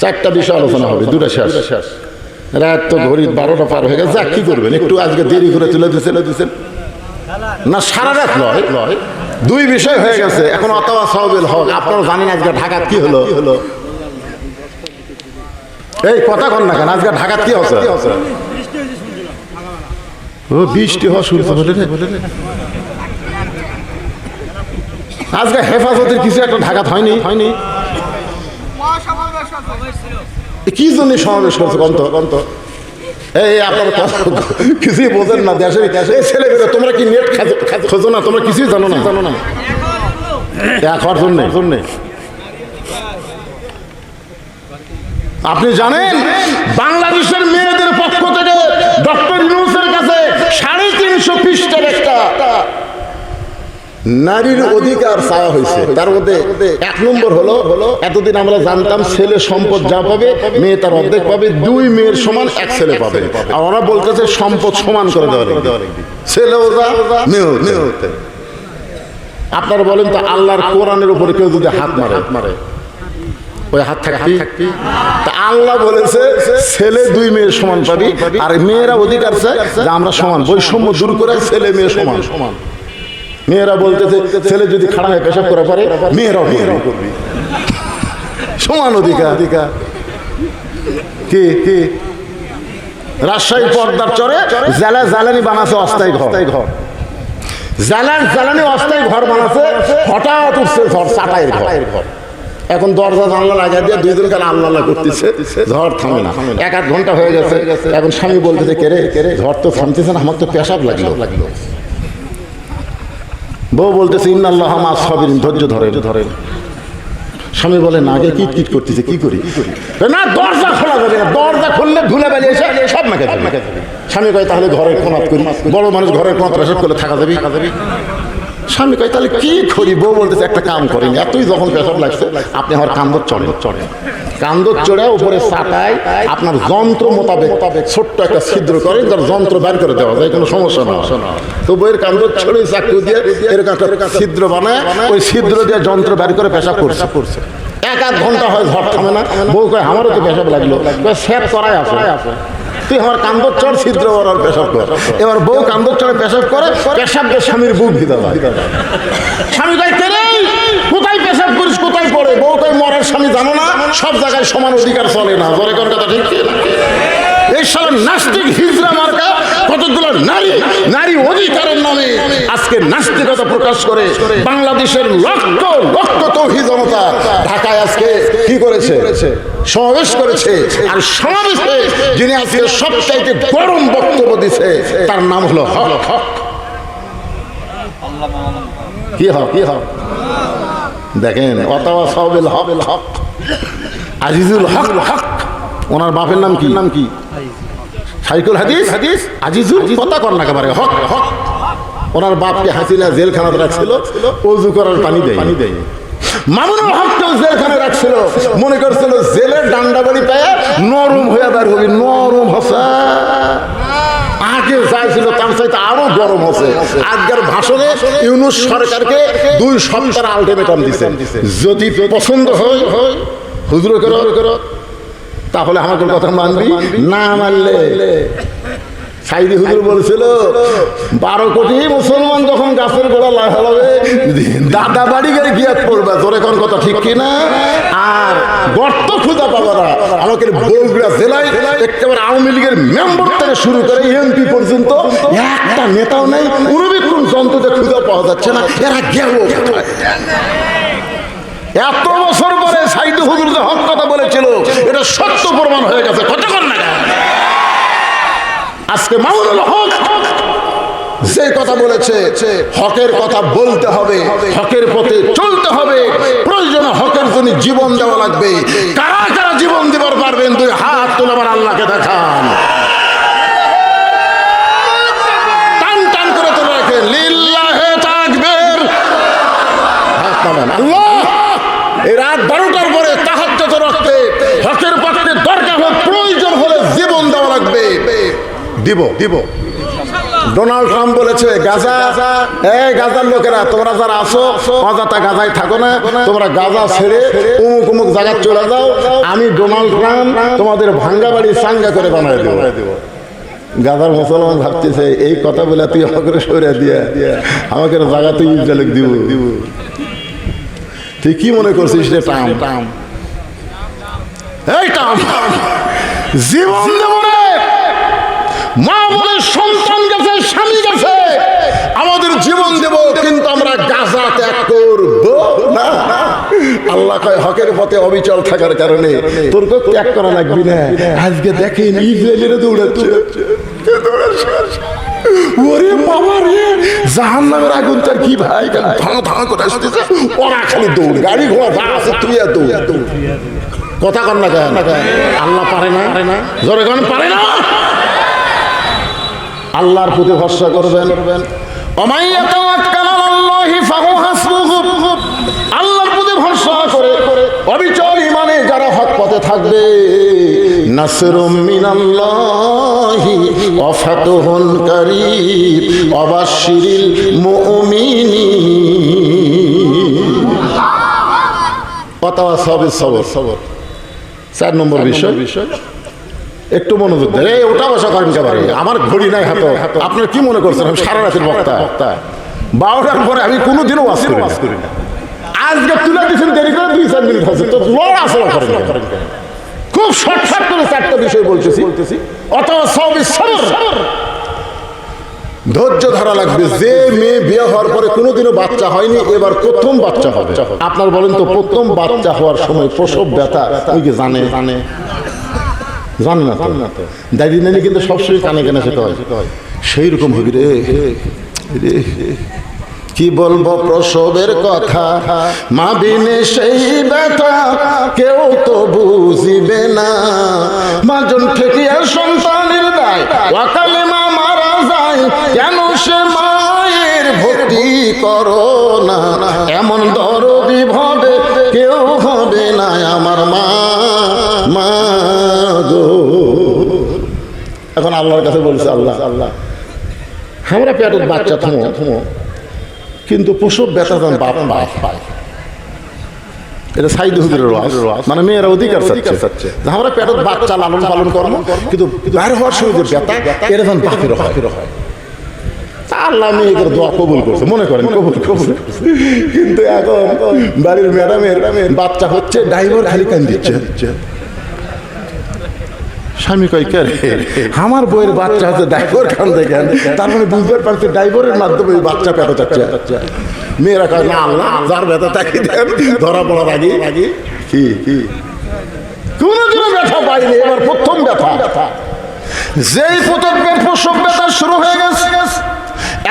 4টা বিষয় আলোচনা হবে, 2টা শেষ। রাত তো ঘড়ি 12টা পার হয়ে গেছে। কি করবেন? একটু আজকে দেরি করে তুলে দিচ্ছেন না, সারা রাত নয়, 2 বিষয় হয়ে গেছে। এখন ওয়াতাওয়াসাউ বিল হক। আপনারা জানেন আজকে ঢাকা কি হলো? এই কথা কন না কেন? আজকে ঢাকা কি হচ্ছে? বৃষ্টি হওয়া শুরু করে আজকে হেফাজতের কিছু একটা ঢাকাত হয়নি। কি জন্য সমাবেশ করছে কন্ত? এই আপনার কিছুই বোঝেন না। দেশের ছেলেমেয়েরা তোমরা কি নেট খোঁজো না? তোমরা কিছুই জানো না। হওয়ার জন্য আপনি জানেন বাংলাদেশের মেয়েদের পক্ষ থেকে ডক্টর ইউনূসের কাছে 350 পৃষ্ঠার একটা নারীর অধিকার চাওয়া হয়েছে। তার মধ্যে 1 নম্বর হলো এতদিন আমরা জানতাম ছেলে সম্পদ যা পাবে মেয়ে তার অর্ধেক পাবে, 2 মেয়ের সমান 1 ছেলে পাবে। আর ওরা বলতেছে সম্পদ সমান করে দেওয়া লাগবে, ছেলেও যা মেয়েও তা। আপনারা বলেন তো আল্লাহর কোরআনের উপরে কেউ যদি হাত মারে ওই হাত থাকবি? তা আল্লাহ বলেছে ছেলে 2 মেয়ের সমান পাবি, আর মেয়েরা অধিকার চায় যে আমরা সমান, বৈষম্য দূর করে ছেলে মেয়ে সমান। মেয়েরা বলতেছে ছেলে যদি খাড়া হয়ে পেশাব করা পারে মেয়েরাও করবে, সমান অধিকার। কি কি রাজশাহী পর্দার চরে জ্বালানি বানাচ্ছে অস্থায়ী ঘর, জ্বালানি অস্থায়ী ঘর বানাচ্ছে, হঠাৎ উঠছে ঝড়, চাটাইয়ের ঘর। এখন দরজা জানলা লাগিয়ে দিয়ে 2 দিন কাল আল্লাহ করতেছে, ঝড় থামে না। 1-8 ঘন্টা হয়ে গেছে। এখন স্বামী বলতেছে কে রে ঝড় তো থামতেছে না, আমার তো পেশাব লাগলো। বউ বলতেছে ইন্নাল্লাহ মা'আস সাবিরিন, ধৈর্য ধরেন। স্বামী বলে না আগে কিট করতেছে, কি করি না, দরজা খোলা যাবে না, দরজা খুললে ধুলে বেরিয়ে এসে সব মেখে যাবে। স্বামী কয় তাহলে ঘরের কোণাত করি, বড় মানুষ ঘরের কোণাত পেশাব করলে থাকা যাবে। স্বামী কয় তাহলে কি করি? বউ বলতেছে একটা কাম করেন, এতই যখন পেশাব লাগছে আপনি আমার কান্দর চড়ে উপরে চাটায় আপনার যন্ত্র মোতাবেক ছোট্ট একটা ছিদ্র করেন, তার যন্ত্র বের করে দেওয়া যায়, কোনো সমস্যা না। তো বইয়ের কান্দর চড়ে চাকু দিয়ে এরকম একটা ছিদ্র বানায়, ওই ছিদ্র দিয়ে যন্ত্র বের করে পেশাব করছে। 1-8 ঘন্টা হয়, ঝড় থামে না। বউ কয় আমারও তো পেশাব লাগলো, স্যার করাই আছে, তুই আমার কান্দর চড় ছিদ্র আর পেশাব কর। এবার বউ কান্দর চড়ে পেশাব করে, পেশাব দিয়ে স্বামীর বুক ভিতর হয়। স্বামী কয় কে রে কোথায় পেশাব করিস, কোথায় পড়ে? বউ কয় মরার স্বামী জানো না সব জায়গায় সমান অধিকার চলে না। জোরে কোন কথা ঠিক না? এই সব নাস্তিক হিজড়া মার্কা কতগুলো নারী অধিকারের নামে আজকে নাস্তিকতা প্রকাশ করে বাংলাদেশের লক্ষ লক্ষ তৌহিদ জনতা ঢাকায় আজকে কি করেছে? সমাবেশ করেছে। আর সমাবেশে যিনি আজকে সবচাইতে গরম বক্তব্য দিছে তার নাম হলো হক। কি হক দেখেন, অতাওয়া সাবিল হক, আজিজুল হক। ওনার বাপের নাম কি? সাইকুল হাদিস আজিজুল, কথা কর না একেবারে হক। ওনার বাপকে হাসিনা জেলখানাতে রাখছিল, ওযু করার পানি দেয়। মামুনুল হককেও জেলখানে রাখছিল, মনে করছিল জেলের ডান্ডা বাড়ি পায় নরম হয়ে বের হবি, নরম হসা। আগে যাইছিল তার চাইতে আরো গরম হচ্ছে। আজকের ভাষণে ইউনূস সরকারকে 2 সপ্তাহের আলটিমেটাম দিছে, যদি পছন্দ হয় হুজুর করো, তাহলে আমাদের কথা মানবি, না মানলে সাইদি হুজুর বলছিল 12 কোটি মুসলমান যখন গাছের গোড়া লাগাবে দাদা বাড়ি গিয়ে গিয়াত পড়বে। তোর এখন কথা ঠিক কিনা? আর গর্ত খুঁজা পাবারা আমাকে বগুড়া জেলায় একেবারে আওয়ামী লীগের মেম্বার থেকে শুরু করে এমপি পর্যন্ত একটা নেতাও নাই, উরবিক্ষণ যন্ত্রতে খুঁজা পাওয়া যাচ্ছে না। এরা গেল এত বছর পরে সাইদি হুজুর যে হক কথা বলেছিল এটা সত্য প্রমাণ হয়ে গেছে। কতক্ষণ না আজকে মামুনুল হক যে কথা বলেছে, হকের কথা বলতে হবে, হকের পথে চলতে হবে, প্রয়োজনে হকের জন্য জীবন দেওয়া লাগবে। কারা কারা জীবন দিবার পারবেন 2 হাত তুলে আবার আল্লাহকে দেখান, টান করে তুলে রাখেন লিল্লাহে তাকবীর। হাত নামান। আল্লাহ এই রাত 12টার পরে তাহাজ্জুদ রক্তে হকের পক্ষে দরকার হোক, প্রয়োজন হলে জীবন দেওয়া লাগবে, দিব। ডোনাল্ড ট্রাম্প বলেছে গাজা, এই গাজার লোকেরা তোমরা যারা আছো অযথা গাজায় থাকো না, তোমরা গাজা ছেড়ে অমুক জায়গায় চলে যাও, আমি ডোনাল্ড ট্রাম্প তোমাদের ভাঙ্গা বাড়ি চাঙ্গা করে বানায় দেব। গাজার মুসলমান ভাবতেছে এই কথা বলে তুই হকরে সরে দিয়ে আমাকে জায়গা তুই ইসরায়েলকে দিব। তুই কি মনে করছিস রে টাম? এই টাম জীবন দেব রে, মা বলে সন্তান গেছে, স্বামী গেছে, আমাদের জীবন দেব, কিন্তু আমরা গাজা ত্যাগ করব না। আল্লাহ কয় হকের পথে অবিচল থাকার কারণে তোর তো ত্যাগ করা লাগবে না। আজকে দেখেন ইসরায়েলের দৌড়াচ্ছে, ওরে বাবা রে, জাহান্নামের আগুন তার কি ভাই ধাঁ করে আসতেছে, ওরা খালি দৌড়, গাড়ি ঘোড়া যা আছে তুই দৌড়। কথা কর না কেন? আল্লাহ পারে না, জোরে কোন পারে না? আল্লাহর প্রতি ভরসা করবেন। ওমাইয়া তাওয়াক্কাল আলাল্লাহ আলাল্লাহি ফাহুয়া হাসবুহু, আল্লাহর প্রতি ভরসা করে অবিচল ঈমানে যারা হক পথে থাকবে, নাসরুম মিনাল্লাহি ওয়া ফাতহুন কারীব ওয়া বাশশিরিল মুমিনিন। ওয়াতাওয়াসাউ বিস-সবর। 4 নম্বর বিষয়, একটু মনোযোগ দেন। এই ওটা বসা করেন একেবারে, আমার ঘড়ি নাই হাতে। আপনারা কি মনে করছেন আমি সারা রাতের বক্তা? 12টার পরে আমি কোনোদিনও ওয়াজ করি না। আজকে তুলে দিচ্ছেন দেরি করে 2-4 মিনিট হচ্ছে, তো লড়া আসলা করেন। খুব শর্টকাট করে 4টা বিষয় বলতেছি। ওয়াতাওয়াসাউ বিস-সবর, ধৈর্য ধরা লাগবে। যে মেয়ে বিয়ে হওয়ার পরে কোনোদিনও বাচ্চা হয়নি, এবার প্রথম বাচ্চা হবে। আপনার বলেন তো, প্রথম বাচ্চা হওয়ার সময় প্রসব ব্যথা ওই কি জানে না তো? দাদি নানি কিন্তু সবসময় কানে কানে সেটা হয়, সেই রকম হবি রে। কি বলবো প্রসবের কথা, মা বিনে সেই ব্যথা কেউ তো বুঝিবে না। মাজন ঠেকিয়া সন্তানের দায়, অকালে মা মারা যায়, কেন সে মায়ের ভক্তি করো না। এমন দরদি ভাবে কেউ হবে না আমার মা গো। এখন আল্লাহর কাছে বলছে, আল্লাহ আমরা পেটের বাচ্চা থামো, কিন্তু প্রসব ব্যথা যেন বাপ পায়। এটা সাইদ হুজুরের ওয়াজ, মানে মেয়েরা অধিকার চাচ্ছে আমরা পেটের বাচ্চা লালন পালন করবো, কিন্তু বাইরে হওয়ার সময় যে ব্যথা এটা যেন বাপের হয়। আল্লাহ মেয়েদের দোয়া কবুল করছে, মনে করেন কবুল। কিন্তু এখন বাড়ির ম্যাডামের বাচ্চা হচ্ছে, ড্রাইভার খালি কান দিচ্ছে। স্বামী কয় কে রে, আমার বইয়ের বাচ্চা হচ্ছে, ড্রাইভার কান দেখেন। তার মানে বুঝতে পারছে ড্রাইভারের মাধ্যমে বাচ্চা পেটে যাচ্ছে। মেয়েরা কয় না আল্লাহ যার ব্যথা তাকে দেন, ধরা পড়ার আগে কি কোনোদিনও ব্যথা পাইনি, এবার প্রথম ব্যথা। যেই প্রসব ব্যথা শুরু হয়ে গেছে,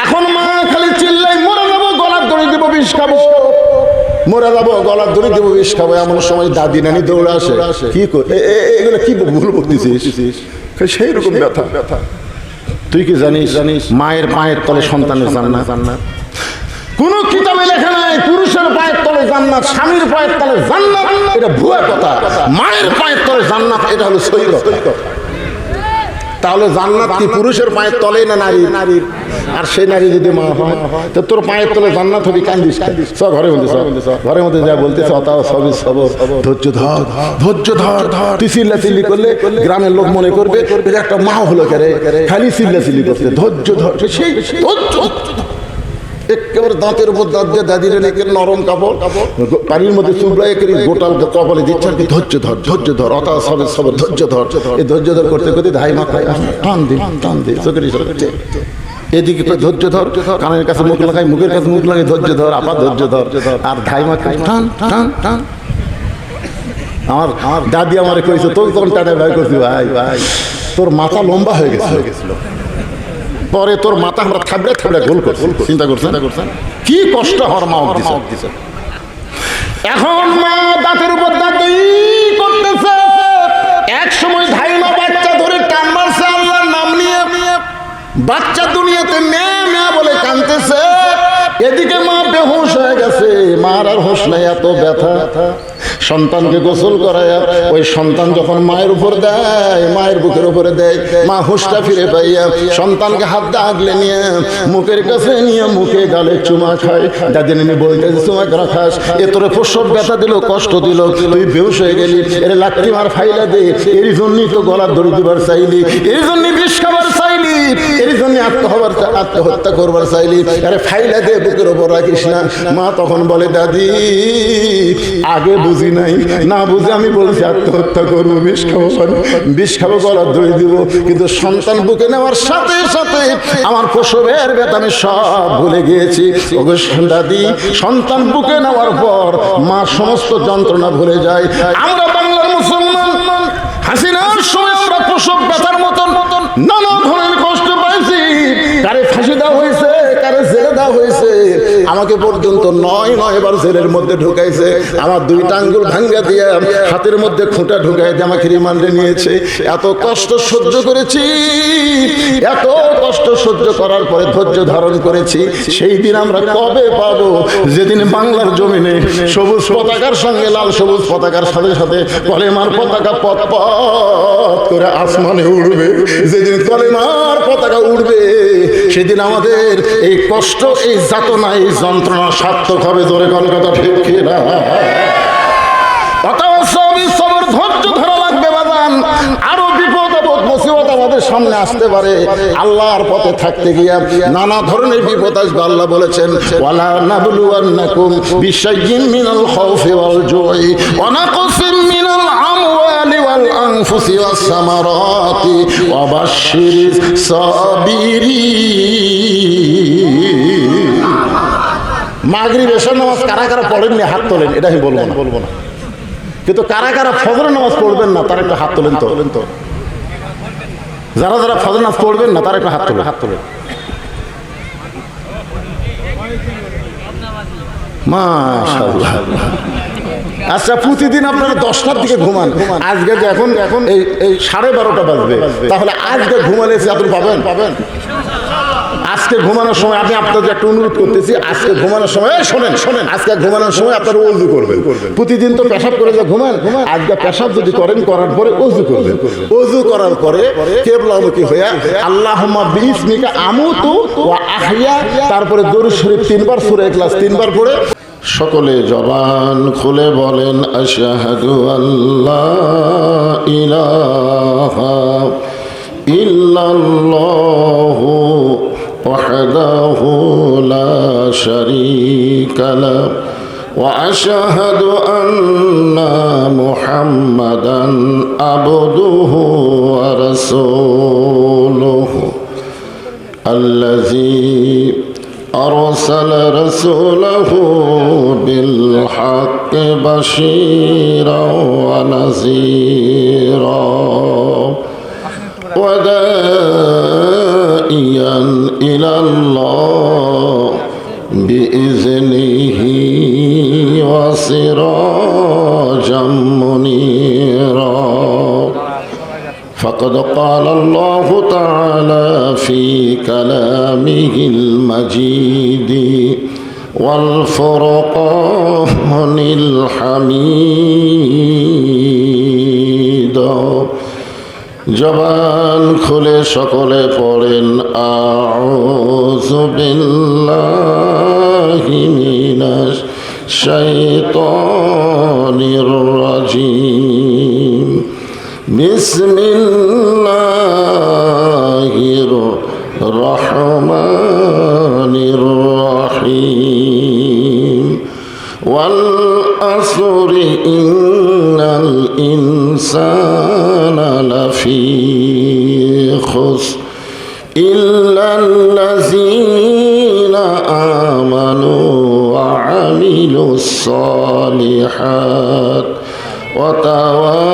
এখন মা খালি চিল্লাই, মরে যাবো, গলার দড়ি দেবো, বিষ খাবো, মরে যাবো, গলার দড়ি দেবো, বিষ খাবো। এমন সময় দাদি নানি দৌড়ে আসে, কি এগুলো কি ভুল বলতেছিস? সেই রকম ব্যথা। তুই কি জানিস মায়ের পায়ের তলে সন্তানের জান্নাত? কোন কিতাবে লেখা নাই পুরুষের পায়ের তলে জান্নাত, স্বামীর পায়ের তলে জান্নাত। এটা ভুয়া কথা। মায়ের পায়ের তলে জান্নাত, এটা হলো সহি কথা। তাহলে জান্নাত কি পুরুষের পায়ের তলে না নারীর? আর সেই নারী যদি মা হয়, তো তোর পায়ের তলে জান্নাত হবি। কান্দিস সব ঘরের মধ্যে যা বলতেছে, ধৈর্য ধর। তুই চিল্লাচিল্লি করলে গ্রামের লোক মনে করবে একটা মা হলো কেরে, খালি চিল্লাচিল্লি করতে। ধৈর্য ধর, সেই একেবারে দাঁতের উপর দাঁত দিয়ে দাদির রেখে নরম কাপড় পানির মধ্যে চুবড়াই করে গোটাল কপালে দিচ্ছে। ধৈর্য ধর, সবর ধৈর্য ধর। এই ধৈর্য ধর করতে করতে ধাই মাথায় টান দিন চোখের এদিকে ধৈর্য ধর, কানের কাছে মুখ লাগাই, মুখের কাছে মুখ লাগাই, ধৈর্য ধর, আবার ধৈর্য ধর। আর ধাই মাথায় টান। আমার দাদি আমারে কইছে, তোর তখন টাটা ভাই করছি, ভাই তোর মাথা লম্বা হয়ে গেছিল। পরে তোর মাথা আমরা থাবড়ে গোল করছি। চিন্তা করছেন কি কষ্ট হওয়ার মা দিছে। এখন মা দাঁতের উপর দাঁত করতেছে। এক সময় ধাইমা বাচ্চা ধরে টান মারছে আল্লাহর নাম নিয়ে। বাচ্চা দুনিয়াতে মেয়ে বলে কাঁদতেছে। এদিকে মা বেহুশ হয়ে গেছে, মার আর হুঁশ নাই, এত ব্যথা। সন্তানকে গোসল করায় ওই সন্তান যখন মায়ের উপর দেয়, মায়ের বুকের উপরে দেয়, মা হুঁশটা ফিরে পাইয়া সন্তানকে হাত দিয়ে আগলে নিয়ে মুখের কাছে নিয়ে মুখে গালে চুমা খায়। দাদি নানি বলতেছে, চুমা কেন খাস? এ তোর প্রসব ব্যথা দিল, কষ্ট দিল, তুই বেহুশ হয়ে গেলি, এর লাঠি মার ফাইলা দে, এর জন্যই তো গলার দড়ি দিবার চাইলি, এর জন্য বিষ খাবার চাইলি, এর জন্য আত্মহত্যা করবার চাইলি, আরে ফাইলা দে, বুকের ওপর রাখিস না। মা তখন বলে, দাদি আগে বুঝি নাই, না বুঝে আমি বলছি আত্মহত্যা করবো, বিষ খাবো, গলার দড়ি দিব। কিন্তু সন্তান বুকে নেওয়ার সাথে সাথে আমার প্রসবের ব্যথা আমি সব ভুলে গিয়েছি। দাদি সন্তান বুকে নেওয়ার পর মা সমস্ত যন্ত্রণা ভুলে যায়। আমরা বাংলার মুসলমান, হাসিনার সময় আমরা প্রসব ব্যথার মতন নানা ধরনের কষ্ট পাইছি। কারে ফাঁসি দেওয়া হয়েছে, কারে জেলে দেওয়া হয়েছে, আমাকে পর্যন্ত 9 বার জেলের মধ্যে ঢুকাইছে, আমার 2টা আঙ্গুল ভাঙ্গা দিয়ে হাতের মধ্যে খুঁটা ঢুকাই দিয়ে আমাকে রিমান্ডে নিয়েছে। এত কষ্ট সহ্য করেছি, এত কষ্ট সহ্য করার পরে ধৈর্য ধারণ করেছি। সেই দিন আমরা কবে পাবো যেদিন বাংলার জমিনে সবুজ পতাকার সঙ্গে লাল সবুজ পতাকার সাথে সাথে কলেমার পতাকা পথ পথ করে আসমানে উড়বে। যেদিন কলেমার পতাকা উড়বে সেদিন আমাদের এই কষ্ট, এই যাতনা, এই যন্ত্রণা সার্থক হবে। জোরে কোন কথা ঠিক কিনা? ধৈর্য ধরা লাগবে বাজান। আরো বিপদ আপদ মুসিবত আমাদের সামনে আসতে পারে। আল্লাহর পথে থাকতে গিয়ে নানা ধরনের বিপদ আসবে। আল্লাহ বলেছেন, ওয়ালা নাবলুওয়ান্নাকুম বিশাইয়্যিন মিনাল খাউফি ওয়াল জুই ওয়া নাকসিম মিনাল আমওয়ালি ওয়াল আনফুসি ওয়াস সামারাতি ওয়া বাশশিরিস সাবিরিন। মাগরিব এশার নামাজ কারা কারা পড়েননি হাত তোলেন, এটা আমি বলবো না। কিন্তু কারা কারা ফজরের নামাজ পড়বেন না তারা একটা হাত তোলেন তো। যারা যারা ফজরের নামাজ পড়বেন না তারা একটা হাত তোলেন। মাশাআল্লাহ। আচ্ছা, প্রতিদিন আপনারা 10টার দিকে ঘুমান, আজকে যে এখন এই 12:30 বাজবে, তাহলে আজকে ঘুমালে আপনি পাবেন? আজকে ঘুমানোর সময় আমি আপনাদের একটা অনুরোধ করতেছি, আজকে ঘুমানোর সময় শোনেন, আজকে ঘুমানোর সময় আপনারা ওযু করবেন। প্রতিদিন তো পেশাব করে যে ঘুমান, আজকে পেশাব যদি করেন, করার পরে ওযু করবেন। ওযু করার পরে কিবলামুখী হয়ে আল্লাহুম্মা বিইসমিকা আমুতু ওয়া আহইয়া, তারপরে দরুদ শরীফ 3বার, সূরা ইখলাস 3বার পড়ে সকলে জবান খুলে বলেন, আশহাদু আল্লা ইলাহা ইল্লাল্লাহু ওয়াহদাহু লা শারীকা লাহু ওয়া আশহাদু আন্না মুহাম্মাদান আবদুহু ওয়া রাসূলুহু আল্লাযী أرسل رسوله بالحق بشيرا ونذيرا وداعيا إلى الله بإذنه وسراجا منيرا فقد قال الله تعالى في كلامه المجيد والفرقان الحميد। জবান খুলে সকলে পড়েন, আউযু বিল্লাহি মিনাশ শাইতানির রাজিম। বিসমিল্লাহির রহমানির রহিম। ওয়াল আসরি ইন্নাল ইনসানা লাফি খুসর ইল্লাল্লাযীনা আমানু ওয়া আমিলুস সালিহাত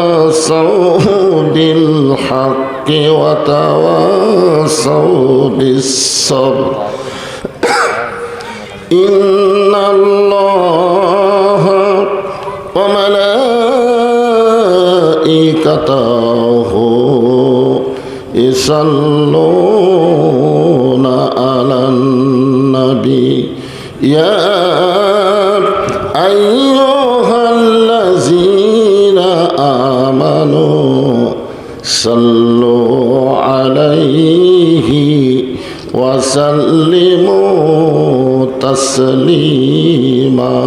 وتواصوا بالحق وتواصوا بالصبر إن الله وملائكته يصلون على النبي يا أيها الذين آمنوا صلوا عليه وسلموا تسليما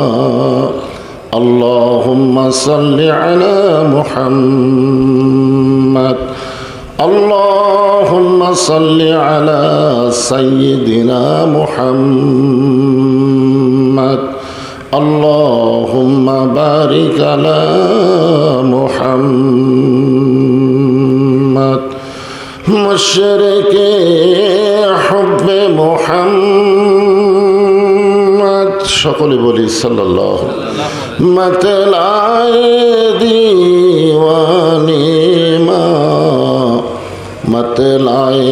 اللهم صل على محمد اللهم صل على سيدنا محمد اللهم بارك على محمد مشرك حب محمد সকলে বলি সাল্লাল্লাহু মতলায়ে দিওয়ানি মা मतलाए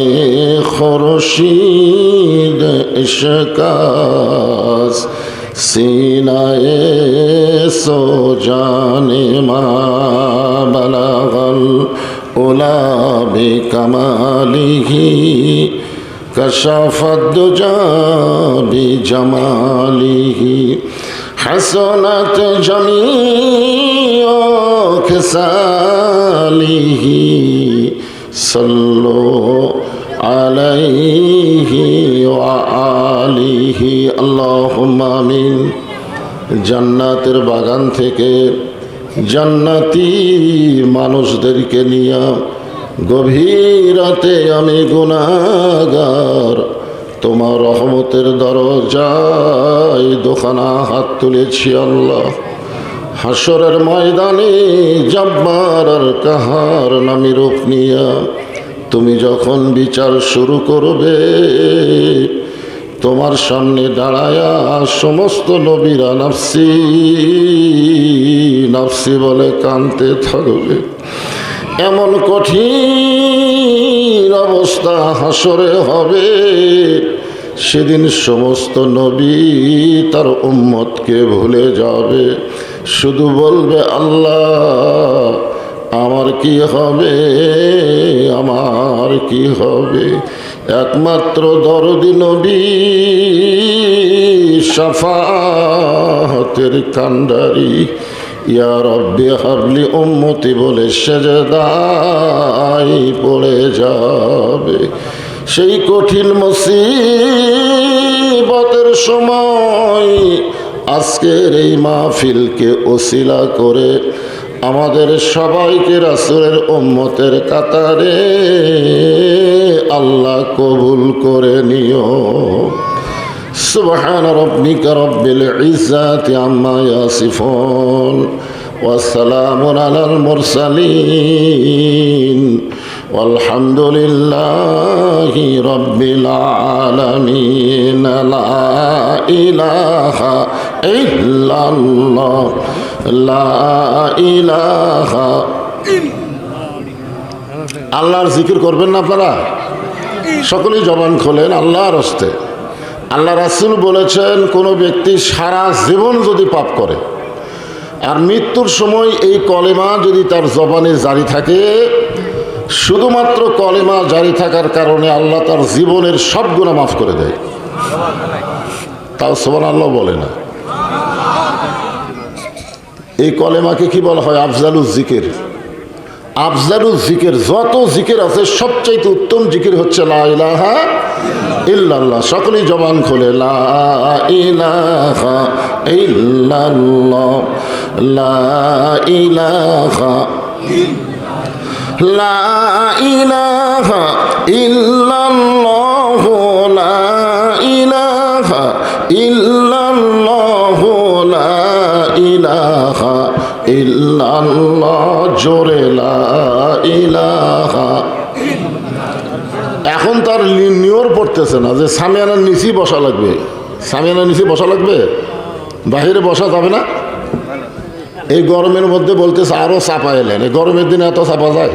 खुर्शीद इश्कास सीनाए सो जाने मा बलगल उला बिकमालिही कशफत दुजा बिजमालिही हसनत जमीओ खिसालिही सल्लो अलैहि व आलिहि अल्लाहुम्मा आमीन। জান্নাতের বাগান থেকে জান্নাতি মানুষদেরকে নিয়ে গভীর রাতে আমি গুনাহগার তোমার রহমতের দরজায় দোখানা হাত তুলেছি আল্লাহ। হাসরের ময়দানে জব্বার আর কাহার নামী রূপ নিয়া তুমি যখন বিচার শুরু করবে, তোমার সামনে দাঁড়ায়া সমস্ত নবীরা নাফসি নাফসি বলে কাঁদতে থাকবে। এমন কঠিন অবস্থা হাসরে হবে, সেদিন সমস্ত নবী তার উম্মতকে ভুলে যাবে, শুধু বলবে আল্লাহ আমার কি হবে, আমার কি হবে। একমাত্র দরদি নবী শাফাতের কান্ডারি ইয়া রব্বি হাবলি উম্মতি বলে সেজদায় পড়ে যাবে। সেই কঠিন মুসিবতের সময় আজকের এই মাহফিলকে ওসিলা করে আমাদের সবাইকে রাসূলের উম্মতের কাতারে আল্লাহ কবুল করে নিও। সুবহান রাব্বিকা রব্বিল ইজ্জাতি আম্মা ইয়াসিফুন ওয়া সালামুন আলাল মুরসালিন ওয়ালহামদুলিল্লাহি রাব্বিল আলামিন। লা ইলাহা ইল্লাল্লাহ লা ইলাহা। আল্লাহর জিকির করবেন না আপনারা? সকলেই জবান খোলেন আল্লাহর হস্তে। আল্লাহ রাসূল বলেছেন, কোনো ব্যক্তি সারা জীবন যদি পাপ করে আর মৃত্যুর সময় এই কলেমা যদি তার জবানে জারি থাকে, শুধুমাত্র কলেমা জারি থাকার কারণে আল্লাহ তার জীবনের সব গুনাহ মাফ করে দেয়। তাও সুবহানাল্লাহ বলে না। এই কলেমাকে কি বলা হয়? আফজালুজ জিকির। আফজালুজ জিকির, যত জিকির আছে সবচাইতে উত্তম জিকির হচ্ছে লা ইলাহা ইল্লাল্লাহ। সকলেই জবান খোলে লা ইলাহা ইল্লাল্লাহ লা ইলাহা লা ইলাহা ইল্লাল্লাহ লা ইলাহা ইল্লাল্লাহ লা ইলাহা ইল্লাল্লাহ। জোরে লা ইলাহা। এখন তার নিয়র পড়তেছে না যে সামিয়ানার নিচে বসা লাগবে। সামিয়ানার নিচে বসা লাগবে, বাহিরে বসা যাবে না। এই গরমের মধ্যে বলতেছে আরো চাপা এলেন। এই গরমের দিনে এত চাপা যায়?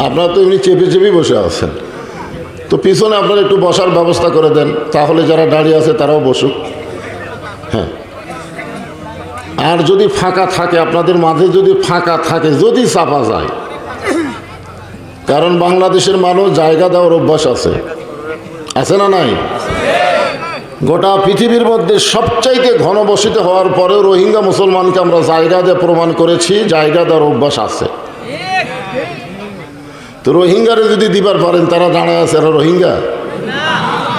আপনারা তো এমনি চেপে চেপে বসে আছেন, তো পিছনে আপনারা একটু বসার ব্যবস্থা করে দেন, তাহলে যারা দাঁড়িয়ে আছে তারাও বসুক। হ্যাঁ, আর যদি ফাঁকা থাকে, আপনাদের মাঝে যদি ফাঁকা থাকে, যদি চাপা যায়, কারণ বাংলাদেশের মানুষ জায়গা দেওয়ার অভ্যাস আছে, আছে না নাই? গোটা পৃথিবীর মধ্যে সবচাইতে ঘনবসিত হওয়ার পরেও রোহিঙ্গা মুসলমানকে আমরা জায়গা দিয়ে প্রমাণ করেছি জায়গা দেওয়ার অভ্যাস আছে। তো রোহিঙ্গারে যদি দিবার পারেন, তারা দাঁড়ায় আছে, এরা রোহিঙ্গা?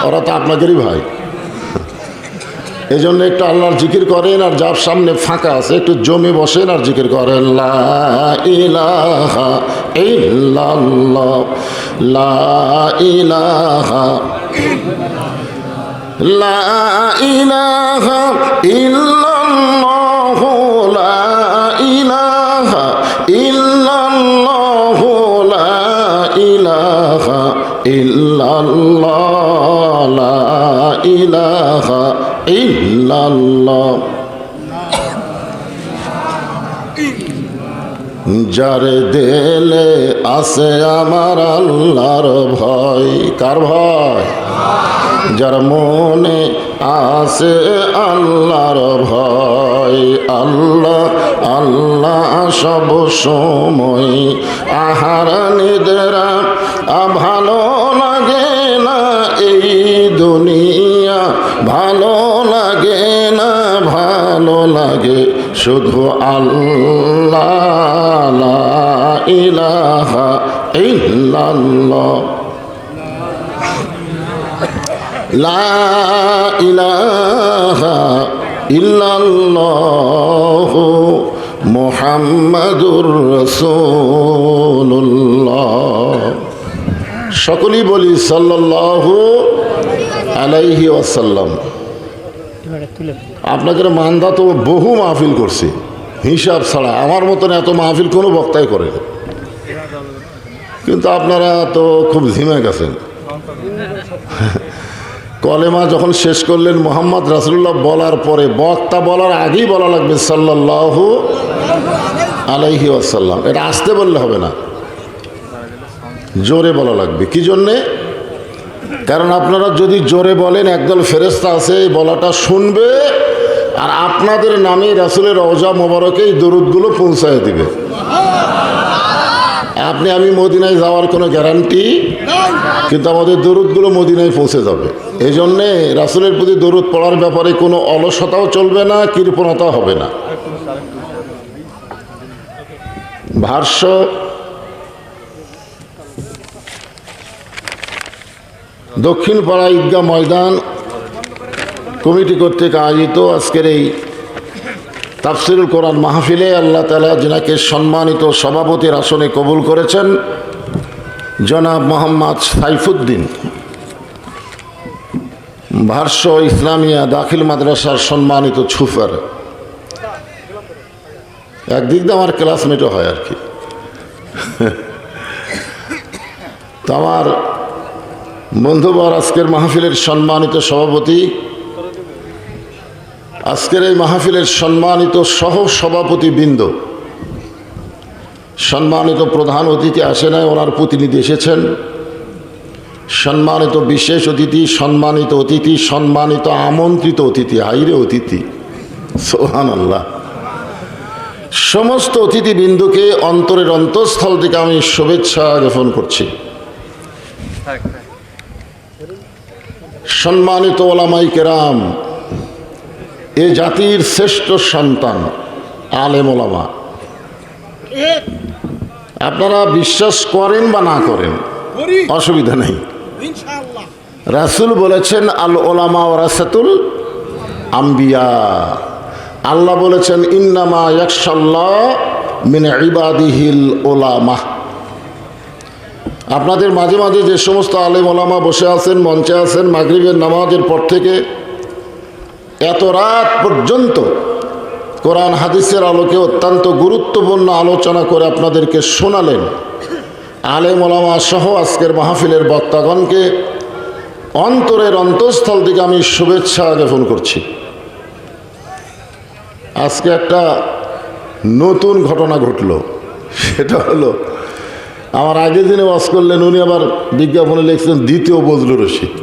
ওরা তো আপনাদেরই ভাই। এই জন্য একটু আল্লাহর জিকির করেন, আর যার সামনে ফাঁকা আছে একটু জমে বসেন আর জিকির করেন লা ইলাহা ইল্লাল্লাহ লা ইলাহা লা ইলাহা ইল্লাল্লাহ লা ইলাহা ইল্লাল্লাহ লা ইলাহা ইল্লাল্লাহ লা ইলাহা ইল্লাল্লাহ। যার দিলে আছে আমার আল্লাহর ভয়। কার ভয়? যার মনে আছে আল্লাহর ভয়। আল্লাহ আল্লাহ সব সময়, আহার নিদ্রা ভালো লাগে না এই দুনিয়া, ভালো লাগে না, ভালো লাগে শুধু আল্লাহ, লা ইলাহা ইল্লাল্লাহ, লা ইলাহা ইল্লাল্লাহু মুহাম্মাদুর রাসূলুল্লাহ। সকলেই বলি সাল্লাল্লাহু আলাইহি ওয়াসাল্লাম। আপনাদের মান্দা তো বহু মাহফিল করছি হিসাব ছাড়া, আমার মতন এত মাহফিল কোনো বক্তাই করে না, কিন্তু আপনারা তো খুব ঝিমে গেছেন। কলেমা যখন শেষ করলেন মুহাম্মদ রাসূলুল্লাহ বলার পরে, বক্তা বলার আগেই বলা লাগবে সাল্লাল্লাহু আলাইহি ওয়াসাল্লাম। এটা আস্তে বললে হবে না, জোরে বলা লাগবে। কি জন্যে? কারণ আপনারা যদি জোরে বলেন, একদল ফেরেশতা আছে এই বলাটা শুনবে, আর আপনাদের নামে রাসূলের রওজা মোবারকে এই দরুদগুলো পৌঁছায় দিবে। আপনি আমি মদিনায় যাওয়ার কোনো গ্যারান্টি, কিন্তু আমাদের দরুদগুলো মদিনায় পৌঁছে যাবে। এই জন্যে রাসূলের প্রতি দরুদ পড়ার ব্যাপারে কোনো অলসতাও চলবে না, কৃপণতাও হবে না। ভাষ্য দক্ষিণ পাড়া ঈদগাহ ময়দান কমিটি কর্তৃক আয়োজিত আজকের এই তাফসিরুল কোরআন মাহফিলে আল্লাহ তাআলা যিনাকে সম্মানিত সভাপতির আসনে কবুল করেছেন, জনাব মোহাম্মদ সাইফুদ্দিন, ভাষ্য ইসলামিয়া দাখিল মাদ্রাসার সম্মানিত ছুফার, একদিক দিয়ে আমার ক্লাসমেটও হয় আর কি। তো আমার বন্ধুবর আজকের মাহফিলের সম্মানিত সভাপতি, আজকের এই মাহফিলের সম্মানিত সহ সভাপতি বৃন্দ, সম্মানিত প্রধান অতিথি আসে নাই, ওনার প্রতিনিধি এসেছেন, সম্মানিত বিশেষ অতিথি, সম্মানিত অতিথি, সম্মানিত আমন্ত্রিত অতিথি, হাইরে অতিথি, সুবহানাল্লাহ, সমস্ত অতিথিবৃন্দকে অন্তরের অন্তঃস্থল থেকে আমি শুভেচ্ছা জ্ঞাপন করছি। সম্মানিত ওলামায়ে কেরাম, এ জাতির শ্রেষ্ঠ সন্তান আলেম ওলামা, আপনারা বিশ্বাস করেন বা না করেন অসুবিধা নেই। রাসূল বলেছেন আল ওলামা ওয়ারাসাতুল আম্বিয়া, আল্লাহ বলেছেন ইন্নামা ইয়াখশাল্লাহ মিন ইবাদিহিল ওলামা। আপনাদের মাঝে মাঝে যে সমস্ত আলেম ওলামা বসে আছেন, মঞ্চে আছেন, মাগরিবের নামাজের পর থেকে এত রাত পর্যন্ত কোরআন হাদিসের আলোকে অত্যন্ত গুরুত্বপূর্ণ আলোচনা করে আপনাদেরকে শোনালেন, আলেম ওলামা সহ আজকের মাহফিলের বক্তাগণকে অন্তরের অন্তঃস্থল থেকে আমি শুভেচ্ছা জ্ঞাপন করছি। আজকে একটা নতুন ঘটনা ঘটল, সেটা হলো আমার আগের দিনে ওয়াজ করলেন, উনি আবার বিজ্ঞাপনে লিখছেন দ্বিতীয় বজলুর রশিদ।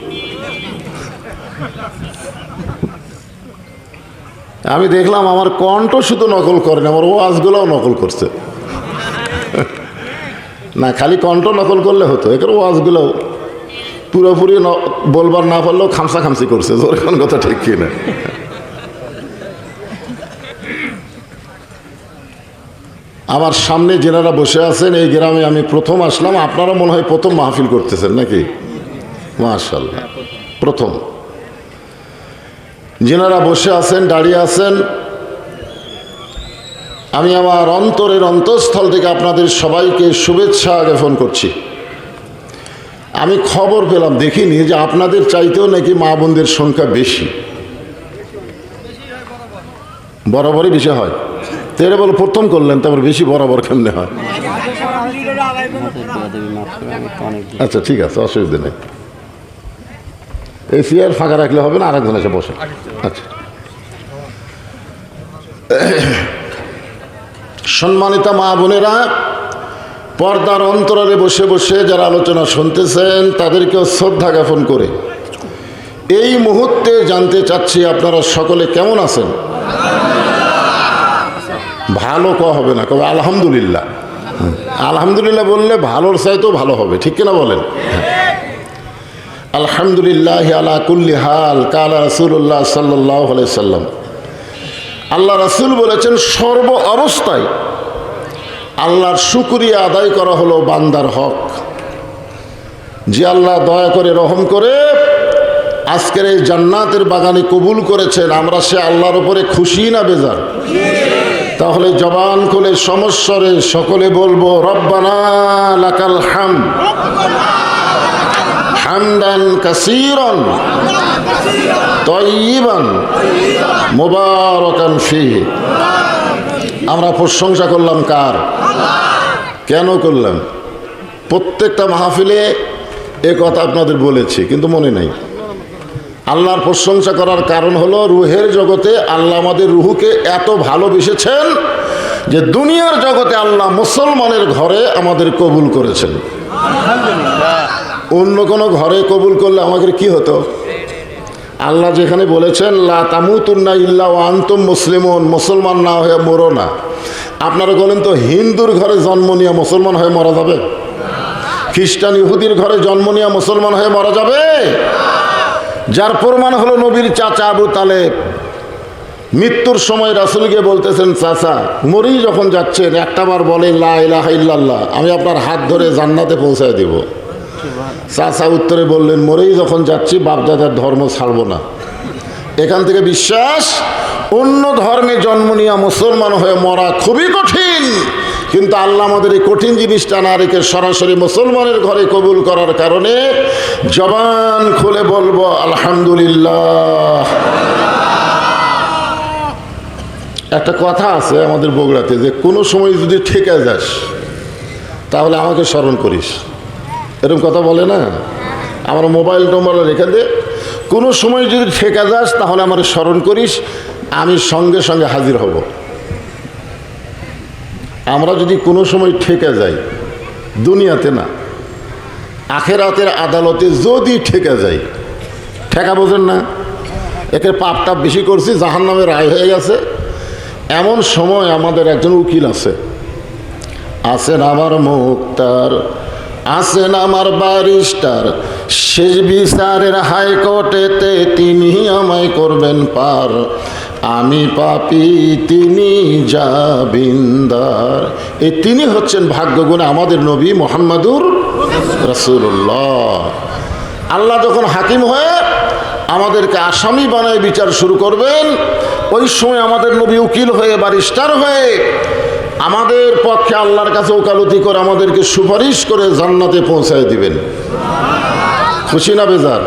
আমি দেখলাম আমার কণ্ঠ শুধু নকল করেন, আমার ওয়াজগুলোও নকল করছে। না, খালি কণ্ঠ নকল করলে হতো, এখানে ওয়াজগুলোও পুরোপুরি বলবার না পারলেও খামসা খামসি করছে। জোর এখন কথা ঠিক কিনা? আমার সামনে যেনারা বসে আছেন, এই গ্রামে আমি প্রথম আসলাম, আপনারা মনে হয় প্রথম মাহফিল করতেছেন নাকি? মাশাআল্লাহ, প্রথম। যেনারা বসে আছেন, দাঁড়িয়ে আছেন, আমি আমার অন্তরের অন্তঃস্থল থেকে আপনাদের সবাইকে শুভেচ্ছা জ্ঞাপন করছি। আমি খবর পেলাম, দেখিনি, যে আপনাদের চাইতেও নাকি মা বোনদের সংখ্যা বেশি, বরাবরই বেশি হয়। তেরে বল প্রথম করলেন, তারপর বেশি বরাবর কেমনে হয়? আচ্ছা ঠিক আছে, অসুবিধা নেই। এই চেয়ার ফাঁকা রাখলে হবে না, আরেকজন এসে বসে। আচ্ছা, সম্মানিতা মা বোনেরা, পর্দার অন্তরালে বসে বসে যারা আলোচনা শুনতেছেন তাদেরকেও শ্রদ্ধা জ্ঞাপন করে এই মুহূর্তে জানতে চাচ্ছি আপনারা সকলে কেমন আছেন? ভালো হবে না, কবে আলহামদুলিল্লাহ। আলহামদুলিল্লাহ বললে ভালোর চাইতেও ভালো হবে, ঠিক কিনা বলেন? আলহামদুলিল্লাহ আলা কুল্লি হাল কালা রাসূলুল্লাহ সাল্লাল্লাহু আলাইহি সাল্লাম। আল্লাহ রাসূল বলেছেন, সর্ব অবস্থায় আল্লাহর শুকরিয়া আদায় করা হলো বান্দার হক। যে আল্লাহ দয়া করে রহম করে আজকের এই জান্নাতের বাগানে কবুল করেছেন, আমরা সে আল্লাহর উপরে খুশি না বেজার? তাহলে জবান খুলে সমস্বরে সকলে বলবো, রব্বানা লাকাল হামদ হামদান কাসীরান তাইয়িবান মুবারাকান ফীহি। আমরা প্রশংসা করলাম কার? কেন করলাম? প্রত্যেকটা মাহফিলে এ কথা আপনাদের বলেছি, কিন্তু মনে নাই। আল্লাহর প্রশংসা করার কারণ হলো, রুহের জগতে আল্লাহ আমাদের রুহুকে এত ভালোবেসেছেন যে দুনিয়ার জগতে আল্লাহ মুসলমানের ঘরে আমাদের কবুল করেছেন। অন্য কোনো ঘরে কবুল করলে আমাদের কি হতো? আল্লাহ যেখানে বলেছেন লা তামুতুন্না ইল্লা ওয়া আনতুম মুসলিমুন, মুসলমান না হয়ে মরো না। আপনারা বলেন তো, হিন্দুর ঘরে জন্ম নিয়ে মুসলমান হয়ে মারা যাবে? খ্রিস্টান ইহুদির ঘরে জন্ম নিয়ে মুসলমান হয়ে মারা যাবে? যার প্রমাণ হলো নবীর চাচা আবু তালেব মৃত্যুর সময় রাসূলকে বলতেছেন, চাচা মরেই যখন যাচ্ছেন একটাবার বলেন লা ইলাহা ইল্লাল্লাহ, আমি আপনার হাত ধরে জান্নাতে পৌঁছায় দিব। চাচা উত্তরে বললেন, মরেই যখন যাচ্ছি বাপদাদার ধর্ম ছাড়বো না। এখান থেকে বিশ্বাস, অন্য ধর্মে জন্ম নিয়ে মুসলমান হয়ে মরা খুবই কঠিন, কিন্তু আল্লাহ আমাদের এই কঠিন জিনিসটা না রেখে সরাসরি মুসলমানের ঘরে কবুল করার কারণে জবান খুলে বলবো আলহামদুলিল্লাহ। একটা কথা আছে আমাদের বগুড়াতে, যে কোনো সময় যদি ঠেকে যাস তাহলে আমাকে স্মরণ করিস, এরকম কথা বলে না? আমার মোবাইল টোবাইল রেখে দে, কোনো সময় যদি ঠেকে যাস তাহলে আমার স্মরণ করিস, আমি সঙ্গে সঙ্গে হাজির হব। আমরা যদি কোনো সময় ঠেকে যাই, দুনিয়াতে না আখেরাতের আদালতে যদি ঠেকে যাই, ঠেকা বোঝেন না, একে পাপটা বেশি করছি, জাহান্নামের রায় হয়ে গেছে, এমন সময় আমাদের একজন উকিল আছেন আমার মুক্তার, আছেন আমার ব্যারিস্টার, শেষ বিচারের হাইকোর্টেতে তিনি আমায় করবেন পার, আমি পাপী তিনি জামিনদার। এই তিনি হচ্ছেন ভাগ্যগুণে আমাদের নবী মুহাম্মাদুর রাসূলুল্লাহ। আল্লাহ যখন হাকিম হয়ে আমাদেরকে আসামি বানায় বিচার শুরু করবেন, ওই সময় আমাদের নবী উকিল হয়ে ব্যারিস্টার হয়ে আমাদের পক্ষে আল্লাহর কাছে ওকালতি করে আমাদেরকে সুপারিশ করে জান্নাতে পৌঁছায় দিবেন। খুশি না বেজার?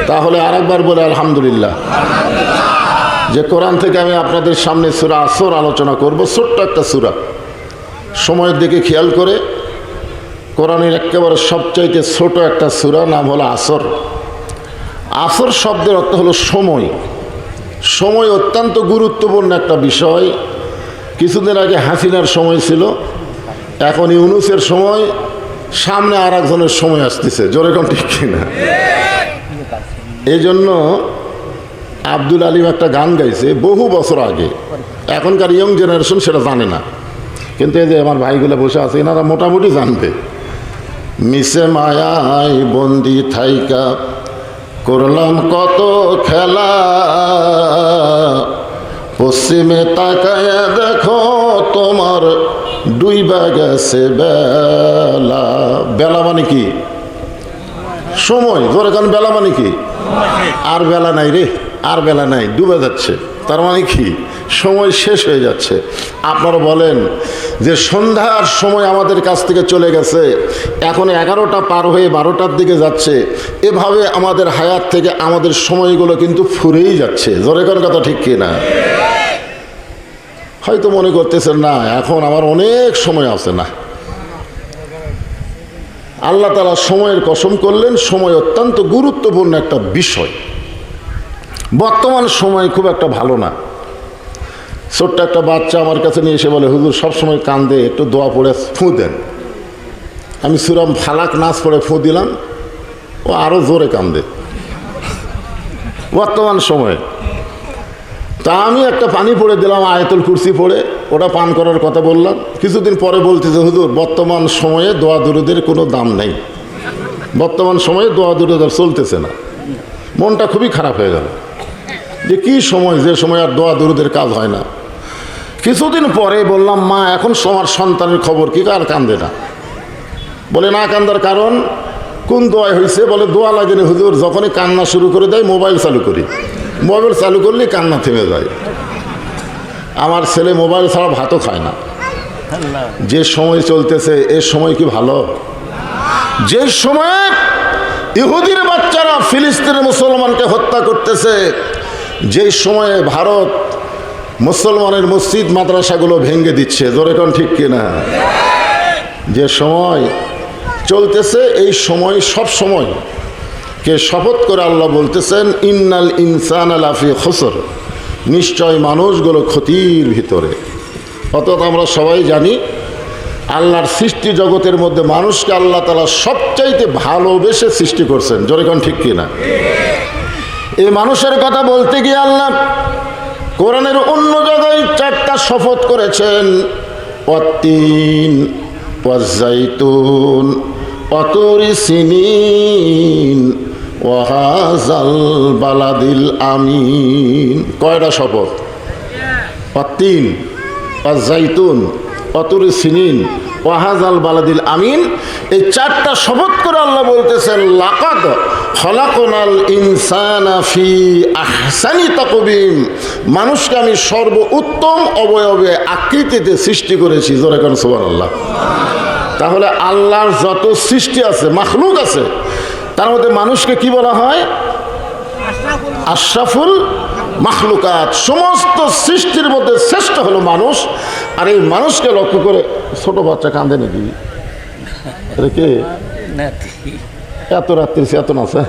তাহলে আরেকবার বলে আলহামদুলিল্লাহ। যে কোরআন থেকে আমি আপনাদের সামনে সূরা আসর আলোচনা করব, ছোট্ট একটা সূরা, সময়ের দিকে খেয়াল করে। কোরআনের একেবারে সবচাইতে ছোট একটা সূরা, নাম হলো আসর। আসর শব্দের অর্থ হলো সময়। সময় অত্যন্ত গুরুত্বপূর্ণ একটা বিষয়। কিছুদিন আগে হাসিনার সময় ছিল, এখন ইউনূসের সময়, সামনে আর একজনের সময় আসতেছে, জোরে কোন ঠিক কিনা? এই জন্য আব্দুল আলিম একটা গান গাইছে বহু বছর আগে, এখনকার ইয়ং জেনারেশন সেটা জানে না, কিন্তু এই যে আমার ভাইগুলো বসে আছে এনারা মোটামুটি জানবে। মিশে মায়ায় বন্দি থাইকা করলাম কত খেলা, পশ্চিমে তাকায়া দেখো তোমার ডুইবা গেছে বেলা। বেলা মানে কি? সময়। ধরে কারণ বেলা মানে কি? আর বেলা নাই রে, আর বেলা নাই, ডুবে যাচ্ছে। তার মানে কি? সময় শেষ হয়ে যাচ্ছে। আপনারা বলেন যে সন্ধ্যার সময় আমাদের কাছ থেকে চলে গেছে, এখন 11টা পার হয়ে 12টার দিকে যাচ্ছে। এভাবে আমাদের হায়াত থেকে আমাদের সময়গুলো কিন্তু ফুরেই যাচ্ছে। জোরে কোন কথা ঠিক কি না? হয়তো মনে করতেছেন না এখন আমার অনেক সময় আছে। না, আল্লাহ তাআলা সময়ের কসম করলেন। সময় অত্যন্ত গুরুত্বপূর্ণ একটা বিষয়। বর্তমান সময় খুব একটা ভালো না। ছোট্ট একটা বাচ্চা আমার কাছে নিয়ে এসে বলে, হুজুর সবসময় কান্দে, একটু দোয়া পড়ে ফুঁ দেন। আমি সুরাম ফালাক নাচ পড়ে ফুঁ দিলাম, ও আরও জোরে কান্দে বর্তমান সময়ে। তা আমি একটা পানি পড়ে দিলাম আয়াতুল কুরসি পড়ে, ওটা পান করার কথা বললাম। কিছুদিন পরে বলতেছে, হুজুর বর্তমান সময়ে দোয়া দুরুদের কোনো দাম নেই, বর্তমান সময়ে দোয়া দুরুদ চলতেছে না। মনটা খুবই খারাপ হয়ে গেল যে কি সময়, যে সময় আর দোয়া দুরুদের কাজ হয় না। কিছুদিন পরে বললাম, মা এখন আমার সন্তানের খবর কি, কার কান্দে না? বলে না কান্দার কারণ কোন দোয়া হয়েছে? বলে দোয়া লাগেনি হুজুর, যখনই কান্না শুরু করে দেয় মোবাইল চালু করি, মোবাইল চালু করলে কান্না থেমে যায়। আমার ছেলে মোবাইল ছাড়া ভাতও খায় না। যে সময় চলতেছে এ সময় কি ভালো? যে সময়ে ইহুদির বাচ্চারা ফিলিস্তিনের মুসলমানকে হত্যা করতেছে, যে সময়ে ভারত মুসলমানের মসজিদ মাদ্রাসাগুলো ভেঙে দিচ্ছে, জোরে কোন ঠিক কিনা? যে সময় চলতেছে এই সময়, সব সময় কে শপথ করে আল্লাহ বলতেছেন, ইন্নাল ইনসান লাফি খুসর, নিশ্চয় মানুষগুলো ক্ষতির ভিতরে। অর্থাৎ আমরা সবাই জানি আল্লাহর সৃষ্টি জগতের মধ্যে মানুষকে আল্লাহ তাআলা সবচাইতে ভালোবেসে সৃষ্টি করছেন, জোরে কোন ঠিক কিনা? এই মানুষের কথা বলতে গিয়ে আল্লাহ কোরআনের অন্য জায়গায় 4টা শপথ করেছেন, ওয়াত্তিন ওয়াজ্জাইতুন ওয়াতুরি সিনিন ওয়াহাজাল বালাদিল আমিন। কয়টা শপথ? ওয়াত্তিন ওয়াজ্জাইতুন ওয়াতুরি সিনিন ওয়াহাজাল বালাদিল আমিন। এই 4টা শপথ করে আল্লাহ বলতেছেন, লাকাদ খলাকনাল ইনসানা ফি আহসানি তাকবীম, মানুষকে আমি সর্ব উত্তম অবয়বে আকৃতিতে সৃষ্টি করেছি, জোরে কোন সুবহানাল্লাহ। তাহলে আল্লাহর যত সৃষ্টি আছে, মাখলুক আছে, তার মধ্যে মানুষকে কি বলা হয়? আশরাফুল মাখলুকাত। সমস্ত সৃষ্টির মধ্যে শ্রেষ্ঠ হলো মানুষ। আর এই মানুষকে লক্ষ্য করে ছোট বাচ্চা কাঁদে নাকি? কে এত রাত্রি এত নাচে?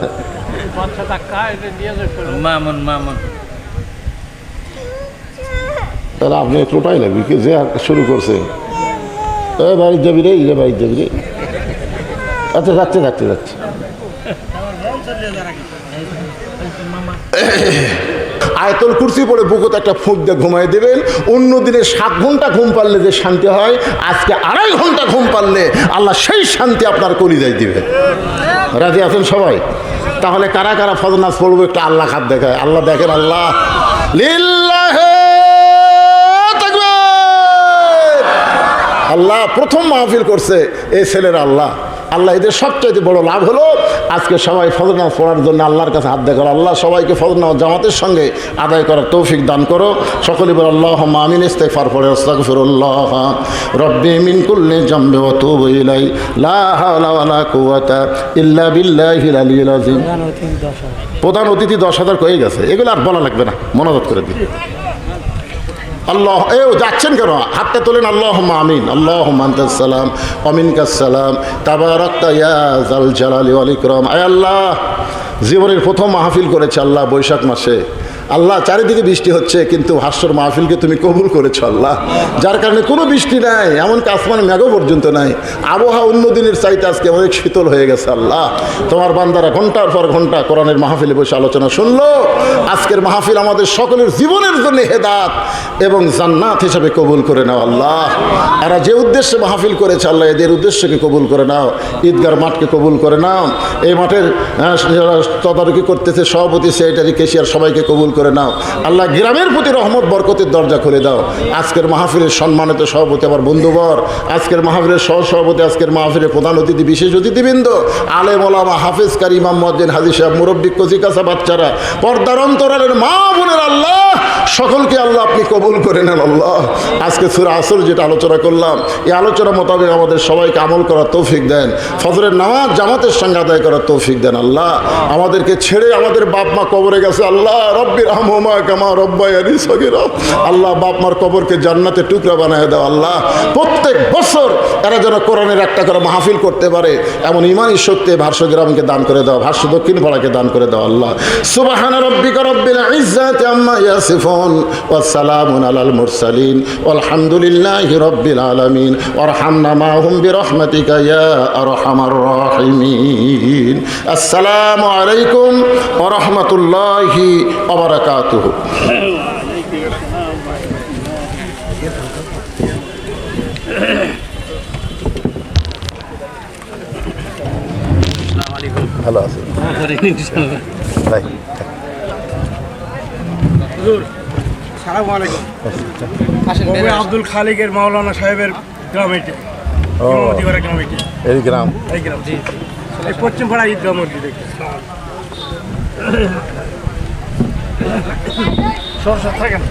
তাহলে আপনি একটুটাই লাগবে কি যে শুরু করছে, বাড়ির যাবি রে, ইয়ে বাড়ির যাবি রে। আচ্ছা যাচ্ছে যাচ্ছে যাচ্ছে। আয়াতুল কুরসি পড়ে বুকুতে একটা ফুঁক দিয়ে ঘুমাই দেবেন। অন্য দিনে 7 ঘন্টা ঘুম পারলে যে শান্তি হয়, আজকে 2.5 ঘন্টা ঘুম পারলে আল্লাহ সেই শান্তি আপনার কলিজায় দিবে। রাজি আছেন সবাই? তাহলে কারা কারা ফজর নামাজ পড়বো একটু আল্লাহ খাত দেখায়? আল্লাহ দেখেন, আল্লাহ লিল্লাহি তাকবীর। আল্লাহ প্রথম মাহফিল করছে এই ছেলেরা। আল্লাহ আল্লাহ এদের সবচাইতে বড় লাভ হলো আজকে সবাই ফজর নামাজ পড়ার জন্য আল্লাহর কাছে হাত দেখা। আল্লাহ সবাইকে ফজর নামাজ জামাতের সঙ্গে আদায় করার তৌফিক দান করো। সকলে বলে আল্লাহুম্মা আমিন। ইস্তিগফার পড়ে আস্তাগফিরুল্লাহ রব্বি মিন কুল্লি যামবি ওয়া তুবু ইলাই লা হাওলা ওয়ালা কুওয়াতা ইল্লা বিল্লাহিল আলিয়্যিল আযীম। প্রধান অতিথি 10,000 হয়ে গেছে, এগুলো আর বলা লাগবে না, মনোযোগ করে দিন। আল্লাহ যাচ্ছেন কেন? হাতটা তোলেন। আল্লাহুম্মা আমিন। আল্লাহুম্মা আনতাস সালাম ওয়া মিনকাস সালাম তাবারাকতা ইয়া যাল জালালি ওয়াল ইকরাম। আয় আল্লাহ, জীবনের প্রথম মাহফিল করেছে আল্লাহ বৈশাখ মাসে। আল্লাহ চারিদিকে বৃষ্টি হচ্ছে, কিন্তু হাস্যর মাহফিলকে তুমি কবুল করেছো আল্লাহ, যার কারণে কোনো বৃষ্টি নাই, এমনকি আসমানে মেঘও পর্যন্ত নাই। আবহাওয়া অন্য দিনের চাইতে আজকে অনেক শীতল হয়ে গেছে আল্লাহ। তোমার বান্দারা ঘন্টার পর ঘন্টা কোরআনের মাহফিলে বসে আলোচনা শুনলো। আজকের মাহফিল আমাদের সকলের জীবনের জন্য হেদাত এবং জান্নাত হিসাবে কবুল করে নাও আল্লাহ। এরা যে উদ্দেশ্যে মাহফিল করেছে আল্লাহ, এদের উদ্দেশ্যকে কবুল করে নাও। ঈদগার মাঠকে কবুল করে নাও। এই মাঠের যারা তদারকি করতেছে, সভাপতি, সেক্রেটারি, কেশিয়ার, সবাইকে কবুল করে নাও আল্লাহ। গ্রামের প্রতি রহমত বরকতের দরজা খুলে দাও। আজকের মাহফিলের সম্মানিত সভাপতি আমার বন্ধুবর, আজকের মাহফিলের সহসভাপতি, আজকের মাহফিলের প্রধান অতিথি, বিশেষ অতিথিবৃন্দ, আলেম ওলামা, হাফেজ, কারি, ইমাম, মুয়াজ্জিন, হাজী সাহেব, মুরব্বী, কচিকাঁচা বাচ্চারা, পর্দার অন্তরালের মা বোনের আল্লাহ, সকলকে আল্লাহ আপনি কবুল করে নেন আল্লাহ। আজকে সূরা আসর যেটা আলোচনা করলাম, এই আলোচনা মোতাবেক আমাদের সবাইকে আমল করার তৌফিক দেন। ফজরের নামাজ জামাতের সঙ্গে আদায় করার তৌফিক দেন আল্লাহ। আমাদেরকে ছেড়ে আমাদের বাপ মা কবরে গেছে আল্লাহ, রব্বির রহমহুমা কামা রব্বায়ানি সগীরা। আল্লাহ বাপ মার কবরকে জান্নাতের টুকরা বানায় দাও আল্লাহ। প্রত্যেক বছর এরা যেন কোরআনের একটা করে মাহফিল করতে পারে এমন ইমানি শক্তি ভার্স গ্রামকে দান করে দাও, ভার্স দক্ষিণ পাড়াকে দান করে দাও আল্লাহ। সুবহান রাব্বিকা রব্বিল ইজ্জাতি আম্মা ইয়াসিফুন يصفون والسلام على المرسلين والحمد لله رب العالمين وارحمنا معهم برحمتك يا أرحم الراحمين السلام عليكم ورحمة الله وبركاته ভালো আছে ভাই আসসালামু আলাইকুম আব্দুল খালিকের মাওলানা সাহেবের গ্রাম এটি গ্রাম এটি এই গ্রাম জি এই পশ্চিম পাড়া ঈদগাহ মসজিদ সরষা থাকেন